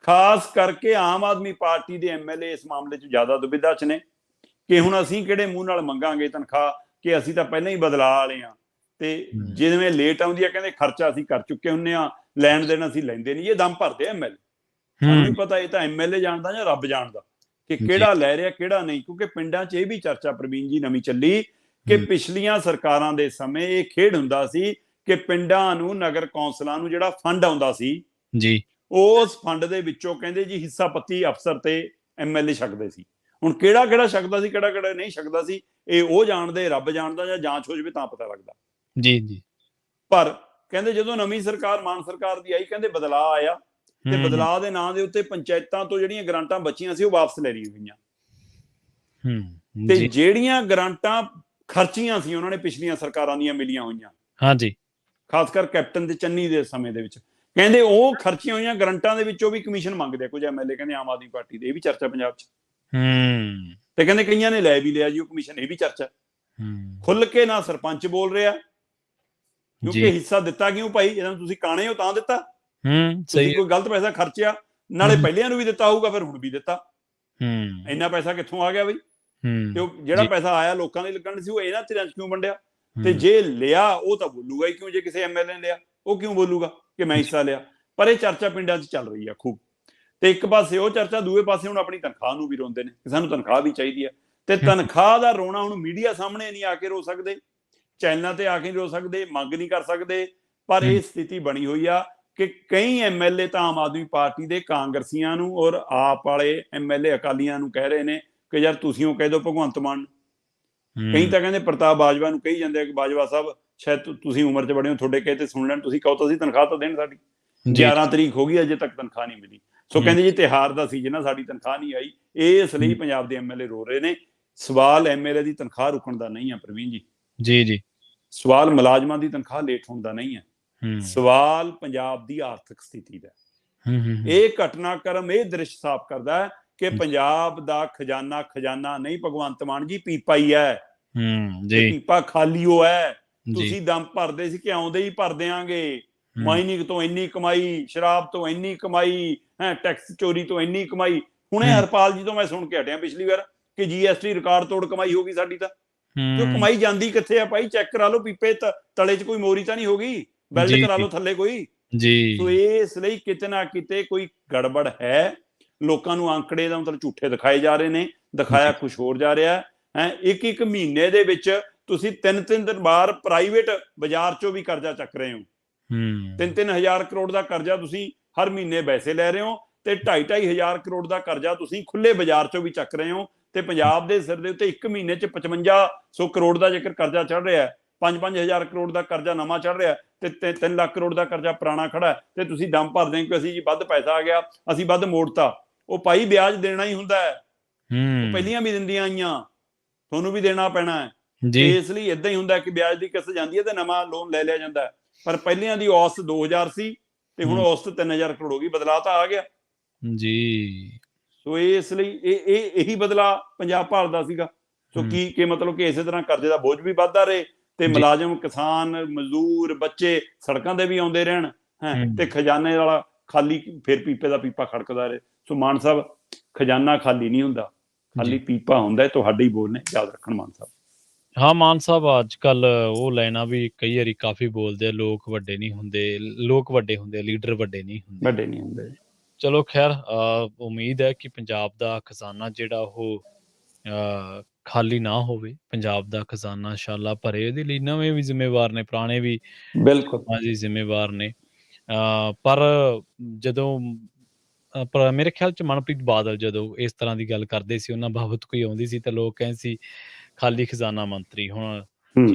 ਖਾਸ ਕਰਕੇ ਆਮ ਆਦਮੀ ਪਾਰਟੀ ਦੇ ਐਮਐਲਏ ਇਸ ਮਾਮਲੇ 'ਚ ਜ਼ਿਆਦਾ ਦੁਬਿਧਾ 'ਚ ਨੇ ਕਿ ਹੁਣ ਅਸੀਂ ਕਿਹੜੇ ਮੂੰਹ ਨਾਲ ਮੰਗਾਂਗੇ ਤਨਖਾਹ, ਕਿ ਅਸੀਂ ਤਾਂ ਪਹਿਲਾਂ ਹੀ ਬਦਲਾ ਵਾਲੇ ਆ, ਤੇ ਜਿਵੇਂ ਲੇਟ ਆਉਂਦੀ ਆ ਕਹਿੰਦੇ ਖਰਚਾ ਅਸੀਂ ਕਰ ਚੁੱਕੇ ਹੁੰਨੇ ਆ, ਲੈਣ ਦੇਣ ਅਸੀਂ ਲੈਂਦੇ ਨਹੀਂ। ਇਹ ਦਮ ਭਰਦੇ ਐਮਐਲਏ, ਸਾਨੂੰ ਨਹੀਂ ਪਤਾ ਇਹ ਤਾਂ ਐਮਐਲਏ ਜਾਣਦਾ ਜਾਂ ਰੱਬ ਜਾਣਦਾ ਕਿ ਕਿਹੜਾ ਲੈ ਰਿਹਾ ਕਿਹੜਾ ਨਹੀਂ। ਕਿਉਂਕਿ ਪਿੰਡਾਂ 'ਚ ਇਹ ਵੀ ਚਰਚਾ ਪ੍ਰਵੀਨ ਜੀ ਨਵੀਂ ਚੱਲੀ ਕਿ ਪਿਛਲੀਆਂ ਸਰਕਾਰਾਂ ਦੇ ਸਮੇਂ ਇਹ ਖੇਡ ਹੁੰਦਾ ਸੀ ਕਿ ਪਿੰਡਾਂ ਨੂੰ ਨਗਰ ਕੌਂਸਲਾਂ ਨੂੰ ਜਿਹੜਾ ਫੰਡ ਆਉਂਦਾ ਸੀ ਜੀ, ਉਸ ਫੰਡ ਦੇ ਵਿੱਚੋਂ ਕਹਿੰਦੇ ਜੀ ਹਿੱਸਾ ਪੱਤੀ ਅਫਸਰ ਤੇ ਐਮਐਲਏ ਛਕਦੇ ਸੀ। ਹੁਣ ਕਿਹੜਾ ਕਿਹੜਾ ਛਕਦਾ ਸੀ ਕਿਹੜਾ ਕਿਹੜਾ ਨਹੀਂ ਛਕਦਾ ਸੀ ਇਹ ਉਹ ਜਾਣਦੇ, ਰੱਬ ਜਾਣਦਾ, ਜਾਂ ਜਾਂਚ ਹੋ ਜਾਵੇ ਤਾਂ ਪਤਾ ਲੱਗਦਾ ਜੀ ਜੀ। ਪਰ ਕਹਿੰਦੇ ਜਦੋਂ ਨਵੀਂ ਸਰਕਾਰ ਮਾਨ ਸਰਕਾਰ ਦੀ ਆਈ ਕਹਿੰਦੇ ਬਦਲਾਅ ਆਇਆ ਤੇ ਬਦਲਾਅ ਦੇ ਨਾਂ ਦੇ ਉੱਤੇ ਪੰਚਾਇਤਾਂ ਤੋਂ ਜਿਹੜੀਆਂ ਗ੍ਰਾਂਟਾਂ ਬਚੀਆਂ ਸੀ ਉਹ ਵਾਪਸ ਲੈ ਲਈਆਂ ਗਈਆਂ, ਤੇ ਜਿਹੜੀਆਂ ਗ੍ਰਾਂਟਾਂ ਖਰਚੀਆਂ ਸੀ ਉਹਨਾਂ ਨੇ ਪਿਛਲੀਆਂ ਸਰਕਾਰਾਂ ਦੀਆਂ ਮਿਲੀਆਂ ਹੋਈਆਂ, ਹਾਂਜੀ, ਖਾਸ ਕਰ ਕੈਪਟਨ ਤੇ ਚੰਨੀ ਦੇ ਸਮੇਂ ਦੇ ਵਿੱਚ ਕਹਿੰਦੇ ਉਹ ਖਰਚੀਆਂ ਹੋਈਆਂ ਗ੍ਰਾਂਟਾਂ ਦੇ ਵਿੱਚੋਂ ਵੀ ਕਮਿਸ਼ਨ ਮੰਗਦੇ ਕੁਝ ਐਮਐਲਏ, ਕਹਿੰਦੇ ਆਮ ਆਦਮੀ ਪਾਰਟੀ ਦੇ। ਇਹ ਵੀ ਚਰਚਾ ਪੰਜਾਬ 'ਚ, ਤੇ ਕਹਿੰਦੇ ਕਈਆਂ ਨੇ ਲੈ ਵੀ ਲਿਆ ਜੀ ਉਹ ਕਮਿਸ਼ਨ। ਇਹ ਵੀ ਚਰਚਾ ਖੁੱਲ ਕੇ ਨਾ ਸਰਪੰਚ ਬੋਲ ਰਿਹਾ ਕਿਉਂਕਿ ਹਿੱਸਾ ਦਿੱਤਾ ਕਿਉਂ ਭਾਈ, ਜਦੋਂ ਤੁਸੀਂ ਕਾਣੇ ਹੋ ਤਾਂ ਦਿੱਤਾ, ਤੁਸੀਂ ਕੋਈ ਗਲਤ ਪੈਸਾ ਖਰਚਿਆ, ਨਾਲੇ ਪਹਿਲਿਆਂ ਨੂੰ ਵੀ ਦਿੱਤਾ ਹੋਊਗਾ ਫਿਰ ਹੁਣ ਵੀ ਦਿੱਤਾ, ਇੰਨਾ ਪੈਸਾ ਕਿੱਥੋਂ ਆ ਗਿਆ ਬਈ? ਤੇ ਉਹ ਜਿਹੜਾ ਪੈਸਾ ਆਇਆ ਲੋਕਾਂ ਦੇ ਲੱਗਣ ਸੀ ਉਹ ਇਹਨਾਂ ਧਿਰਾਂ 'ਚ ਕਿਉਂ ਵੰਡਿਆ? ਤੇ ਜੇ ਲਿਆ ਉਹ ਤਾਂ ਬੋਲੂਗਾ ਹੀ ਕਿਉਂ, ਜੇ ਕਿਸੇ ਐਮਐਲਏ ਨੇ ਲਿਆ ਉਹ ਕਿਉਂ ਬੋਲੂਗਾ ਕਿ ਮੈਂ ਹਿੱਸਾ ਲਿਆ? ਪਰ ਇਹ ਚਰਚਾ ਪਿੰਡਾਂ 'ਚ ਚੱਲ ਰਹੀ ਆ ਖੂਬ, ਤੇ ਇੱਕ ਪਾਸੇ ਉਹ ਚਰਚਾ, ਦੂਏ ਪਾਸੇ ਹੁਣ ਆਪਣੀ ਤਨਖਾਹ ਨੂੰ ਵੀ ਰੋਂਦੇ ਨੇ ਕਿ ਸਾਨੂੰ ਤਨਖਾਹ ਵੀ ਚਾਹੀਦੀ ਆ। ਤੇ ਤਨਖਾਹ ਦਾ ਰੋਣਾ ਹੁਣ ਮੀਡੀਆ ਸਾਹਮਣੇ ਨਹੀਂ ਆ ਕੇ ਰੋ ਸਕਦੇ, ਚੈਨਲਾਂ ਤੇ ਆ ਕੇ ਨਹੀਂ ਰੋ ਸਕਦੇ, ਮੰਗ ਨਹੀਂ ਕਰ ਸਕਦੇ, ਪਰ ਇਹ ਸਥਿਤੀ ਬਣੀ ਹੋਈ ਆ ਕਿ ਕਈ ਐਮਐਲਏ ਤਾਂ ਆਮ ਆਦਮੀ ਪਾਰਟੀ ਦੇ ਕਾਂਗਰਸੀਆਂ ਨੂੰ ਔਰ ਆਪ ਵਾਲੇ ਐਮਐਲਏ ਅਕਾਲੀਆਂ ਨੂੰ ਕਹਿ ਰਹੇ ਨੇ ਕਿ ਯਾਰ ਤੁਸੀਂ ਉਹ ਕਹਿ ਦਿਓ ਭਗਵੰਤ ਮਾਨ। ਕਈ ਤਾਂ ਕਹਿੰਦੇ ਪ੍ਰਤਾਪ ਬਾਜਵਾ ਨੂੰ ਕਹੀ ਜਾਂਦੇ ਆ ਕਿ ਬਾਜਵਾ ਸਾਹਿਬ ਸ਼ਾਇਦ ਤੁਸੀਂ ਉਮਰ 'ਚ ਬੜੇ ਹੋ, ਤੁਹਾਡੇ ਕਹੇ ਤੇ ਸੁਣ ਲੈਣ, ਤੁਸੀਂ ਕਹੋ ਤਾਂ ਅਸੀਂ ਤਨਖਾਹ ਤਾਂ ਦੇਣ ਸਾਡੀ। 11 ਤਰੀਕ ਹੋ ਗਈ ਅਜੇ ਤੱਕ ਤਨਖਾਹ ਨਹੀਂ ਮਿਲੀ। ਸੋ ਕਹਿੰਦੇ ਜੀ ਤਿਉਹਾਰ ਦਾ ਸੀਜ਼ਨ ਆ, ਸਾਡੀ ਤਨਖਾਹ ਨਹੀਂ ਆਈ। ਇਸ ਲਈ ਪੰਜਾਬ ਦੇ ਐਮਐਲਏ ਰੋ ਰਹੇ ਨੇ। ਸਵਾਲ ਐਮਐਲਏ ਦੀ ਤਨਖਾਹ ਰੁਕਣ ਦਾ ਨਹੀਂ ਆ ਪ੍ਰਵੀਨ ਜੀ, ਜੀ ਸਵਾਲ ਮੁਲਾਜ਼ਮਾਂ ਦੀ ਤਨਖਾਹ ਲੇਟ ਹੋਣ ਦਾ ਨਹੀਂ ਹੈ, ਸਵਾਲ ਪੰਜਾਬ ਦੀ ਆਰਥਿਕ ਸਥਿਤੀ ਦਾ। ਇਹ ਘਟਨਾਕ੍ਰਮ ਇਹ ਦ੍ਰਿਸ਼ ਸਾਫ਼ ਕਰਦਾ ਹੈ ਕਿ ਪੰਜਾਬ ਦਾ ਖਜ਼ਾਨਾ ਨਹੀਂ ਭਗਵੰਤ ਮਾਨ ਜੀ, ਪੀਪਾ ਹੀ ਹੈ। ਪੀਪਾ ਖਾਲੀ ਹੋ ਹੈ। ਤੁਸੀਂ ਦਮ ਭਰਦੇ ਸੀ ਕਿ ਆਉਂਦੇ ਹੀ ਭਰ ਦਿਆਂਗੇ, ਮਾਈਨਿੰਗ ਤੋਂ ਇੰਨੀ ਕਮਾਈ, ਸ਼ਰਾਬ ਤੋਂ ਇੰਨੀ ਕਮਾਈ, ਟੈਕਸ ਚੋਰੀ ਤੋਂ ਇੰਨੀ ਕਮਾਈ। ਹੁਣੇ ਹਰਪਾਲ ਜੀ ਤੋਂ ਮੈਂ ਸੁਣ ਕੇ ਹਟਿਆ ਪਿਛਲੀ ਵਾਰ ਕਿ ਜੀਐਸਟੀ ਰਿਕਾਰਡ ਤੋੜ ਕਮਾਈ ਹੋ ਗਈ ਸਾਡੀ। ਤਾਂ ਕਿਉਂ ਕਮਾਈ ਜਾਂਦੀ ਕਿੱਥੇ ਆ ਭਾਈ? ਚੈੱਕ ਕਰਾ ਲਓ ਪੀਪੇ ਤਲੇ 'ਚ ਕੋਈ ਮੋਰੀ ਤਾਂ ਨਹੀਂ ਹੋ ਗਈ, ਬੈਲਟ ਕਰਾ ਲਓ ਥੱਲੇ ਕੋਈ। ਸੋ ਇਸ ਲਈ ਕਿਤੇ ਨਾ ਕਿਤੇ ਕੋਈ ਗੜਬੜ ਹੈ। ਲੋਕਾਂ ਨੂੰ ਅੰਕੜੇ ਦਾ ਮਤਲਬ ਝੂਠੇ ਦਿਖਾਏ ਜਾ ਰਹੇ ਨੇ, ਦਿਖਾਇਆ ਕੁਛ ਹੋਰ ਜਾ ਰਿਹਾ ਹੈ। ਇੱਕ ਮਹੀਨੇ ਦੇ ਵਿੱਚ ਤੁਸੀਂ 3 ਵਾਰ ਪ੍ਰਾਈਵੇਟ ਬਾਜ਼ਾਰ 'ਚੋਂ ਵੀ ਕਰਜ਼ਾ ਚੱਕ ਰਹੇ ਹੋ। 3 ਹਜ਼ਾਰ ਕਰੋੜ ਦਾ ਕਰਜ਼ਾ ਤੁਸੀਂ ਹਰ ਮਹੀਨੇ ਵੈਸੇ ਲੈ ਰਹੇ ਹੋ, ਤੇ 2.5 ਹਜ਼ਾਰ ਕਰੋੜ ਦਾ ਕਰਜ਼ਾ ਤੁਸੀਂ ਖੁੱਲੇ ਬਾਜ਼ਾਰ 'ਚੋਂ ਵੀ ਚੱਕ ਰਹੇ ਹੋ। ਤੇ ਪੰਜਾਬ ਦੇ ਸਿਰ ਦੇ ਉੱਤੇ ਇੱਕ ਮਹੀਨੇ 'ਚ 5500 ਕਰੋੜ ਦਾ ਜੇਕਰ ਕਰਜ਼ਾ ਚੜ ਰਿਹਾ, 5-5 ਹਜ਼ਾਰ ਕਰੋੜ ਦਾ ਕਰਜ਼ਾ ਨਵਾਂ ਚੜ ਰਿਹਾ, ਤੇ 3 ਲੱਖ ਕਰੋੜ ਦਾ ਕਰਜ਼ਾ ਪੁਰਾਣਾ ਖੜਾ ਹੈ, ਤੇ ਤੁਸੀਂ ਦਮ ਭਰਦੇ ਹੋ ਕਿ ਅਸੀਂ ਜੀ ਵੱਧ ਪੈਸਾ ਆ ਗਿਆ, ਅਸੀਂ ਵੱਧ ਮੋੜਤਾ। ਉਹ ਭਾਈ ਵਿਆਜ ਦੇਣਾ ਹੀ ਹੁੰਦਾ ਹੈ, ਉਹ ਪਹਿਲੀਆਂ ਵੀ ਦਿੰਦੀਆਂ ਆਈਆਂ, ਤੁਹਾਨੂੰ ਵੀ ਦੇਣਾ ਪੈਣਾ ਹੈ। ਇਸ ਲਈ ਏਦਾਂ ਹੀ ਹੁੰਦਾ ਕਿ ਵਿਆਜ ਦੀ ਕਿਸ਼ਤ ਜਾਂਦੀ ਹੈ ਤੇ ਨਵਾਂ ਲੋਨ ਲੈ ਲਿਆ ਜਾਂਦਾ ਹੈ। ਪਰ ਪਹਿਲੀਆਂ ਦੀ ਔਸਤ 2000 ਸੀ ਤੇ ਹੁਣ ਔਸਤ 3000 ਕਰੋੜ ਹੋ ਗਈ। ਬਦਲਾਅ ਤਾਂ ਆ ਗਿਆ ਜੀ। ਸੋ ਇਸ ਲਈ ਇਹੀ ਬਦਲਾਅ ਪੰਜਾਬ ਭਾਲਦਾ ਸੀਗਾ। ਸੋ ਕੀ ਮਤਲਬ ਕਿ ਇਸੇ ਤਰ੍ਹਾਂ ਕਰਜ਼ੇ ਦਾ ਬੋਝ ਵੀ ਵੱਧਦਾ ਰਹੇ ਤੇ ਮੁਲਾਜ਼ਮ, ਕਿਸਾਨ, ਮਜ਼ਦੂਰ, ਬੱਚੇ ਸੜਕਾਂ ਤੇ ਵੀ ਆਉਂਦੇ ਰਹਿਣ, ਤੇ ਖਜ਼ਾਨੇ ਵਾਲਾ ਖਾਲੀ, ਫਿਰ ਪੀਪੇ ਦਾ ਪੀਪਾ ਖੜਕਦਾ ਰਹੇ। ਸੋ ਮਾਨ ਸਾਹਿਬ, ਖਜ਼ਾਨਾ ਖਾਲੀ ਨਹੀਂ ਹੁੰਦਾ, ਖਾਲੀ ਪੀਪਾ ਹੁੰਦਾ। ਤੁਹਾਡੇ ਹੀ ਬੋਲ ਨੇ, ਯਾਦ ਰੱਖਣ ਮਾਨ ਸਾਹਿਬ। ਹਾਂ, ਮਾਨ ਸਾਹਿਬ ਅੱਜ ਕੱਲ ਉਹ ਲਾਈਨਾਂ ਵੀ ਕਈ ਵਾਰੀ ਕਾਫੀ ਬੋਲਦੇ ਆ, ਲੋਕ ਵੱਡੇ ਨਹੀਂ ਹੁੰਦੇ, ਲੋਕ ਵੱਡੇ ਹੁੰਦੇ, ਲੀਡਰ ਵੱਡੇ ਨਹੀਂ ਹੁੰਦੇ। ਚਲੋ ਖੈਰ, ਉਮੀਦ ਹੈ ਕਿ ਪੰਜਾਬ ਦਾ ਖਜ਼ਾਨਾ ਜਿਹੜਾ ਉਹ ਖਾਲੀ ਨਾ ਹੋਵੇ, ਪੰਜਾਬ ਦਾ ਖਜ਼ਾਨਾ ਇੰਸ਼ਾਅੱਲਾ ਭਰੇ। ਇਹਦੇ ਲਈ ਨਵੇਂ ਵੀ ਜ਼ਿੰਮੇਵਾਰ ਨੇ, ਪੁਰਾਣੇ ਵੀ ਬਿਲਕੁਲ ਜੀ ਜ਼ਿੰਮੇਵਾਰ ਨੇ। ਪਰ ਜਦੋਂ ਪਰ ਮੇਰੇ ਖਿਆਲ 'ਚ ਮਨਪ੍ਰੀਤ ਬਾਦਲ ਜਦੋਂ ਇਸ ਤਰ੍ਹਾਂ ਦੀ ਗੱਲ ਕਰਦੇ ਸੀ, ਉਹਨਾਂ ਬਾਬਤ ਕੋਈ ਆਉਂਦੀ ਸੀ ਤਾਂ ਲੋਕ ਕਹਿੰਦੇ ਸੀ ਖਾਲੀ ਖਜ਼ਾਨਾ ਮੰਤਰੀ। ਹੁਣ ਹੂੰ,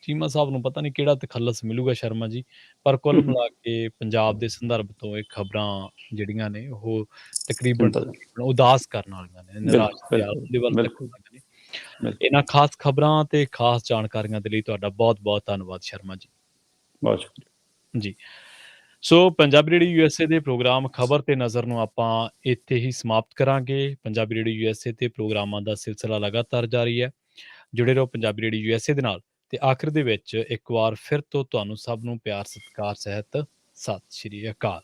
ਚੀਮਾ ਸਾਹਿਬ ਨੂੰ ਪਤਾ ਨਹੀਂ ਕਿਹੜਾ ਤਖੱਲਸ ਮਿਲੂਗਾ ਸ਼ਰਮਾ ਜੀ, ਪਰ ਕੁੱਲ ਮਿਲਾ ਕੇ ਪੰਜਾਬ ਦੇ ਸੰਦਰਭ ਤੋਂ ਇਹ ਖਬਰਾਂ ਜਿਹੜੀਆਂ ਨੇ ਉਹ ਤਕਰੀਬਨ ਸਿੰਪਲ ਉਦਾਸ ਕਰਨ ਵਾਲੀਆਂ ਨੇ, ਨਿਰਾਸ਼ ਬਿਲਕੁਲ, ਦੇ ਬਿਲਕੁਲ, ਦੇ ਵੱਲ ਤੱਕਣ ਬਿਲਕੁਲ, ਵਾਲੀਆਂ ਨੇ। ਬਿਲਕੁਲ। ਇਹਨਾਂ ਖਾਸ ਖਬਰਾਂ ਤੇ ਖਾਸ ਜਾਣਕਾਰੀਆਂ ਦੇ ਲਈ ਤੁਹਾਡਾ ਬਹੁਤ-ਬਹੁਤ ਧੰਨਵਾਦ ਸ਼ਰਮਾ ਜੀ। ਬਹੁਤ ਸ਼ੁਕਰੀਆ। ਜੀ। ਸੋ ਪੰਜਾਬੀ ਰੇਡੀਓ ਯੂਐਸਏ ਦੇ ਪ੍ਰੋਗਰਾਮ ਖਬਰ ਤੇ ਨਜ਼ਰ ਨੂੰ ਆਪਾਂ ਇੱਥੇ ਹੀ ਸਮਾਪਤ ਕਰਾਂਗੇ। ਪੰਜਾਬੀ ਰੇਡੀਓ ਯੂਐਸਏ ਤੇ ਪ੍ਰੋਗਰਾਮਾਂ ਦਾ ਸਿਲਸਿਲਾ ਲਗਾਤਾਰ ਜਾਰੀ ਹੈ। ਜੁੜੇ ਰਹੋ ਪੰਜਾਬੀ ਰੇਡੀਓ ਯੂਐਸਏ ਦੇ ਨਾਲ। ਤੇ ਆਖਿਰ ਦੇ ਵਿੱਚ ਇੱਕ ਵਾਰ ਫਿਰ ਤੋਂ ਤੁਹਾਨੂੰ ਸਭ ਨੂੰ ਪਿਆਰ ਸਤਿਕਾਰ ਸਹਿਤ ਸਤਿ ਸ਼੍ਰੀ ਅਕਾਲ।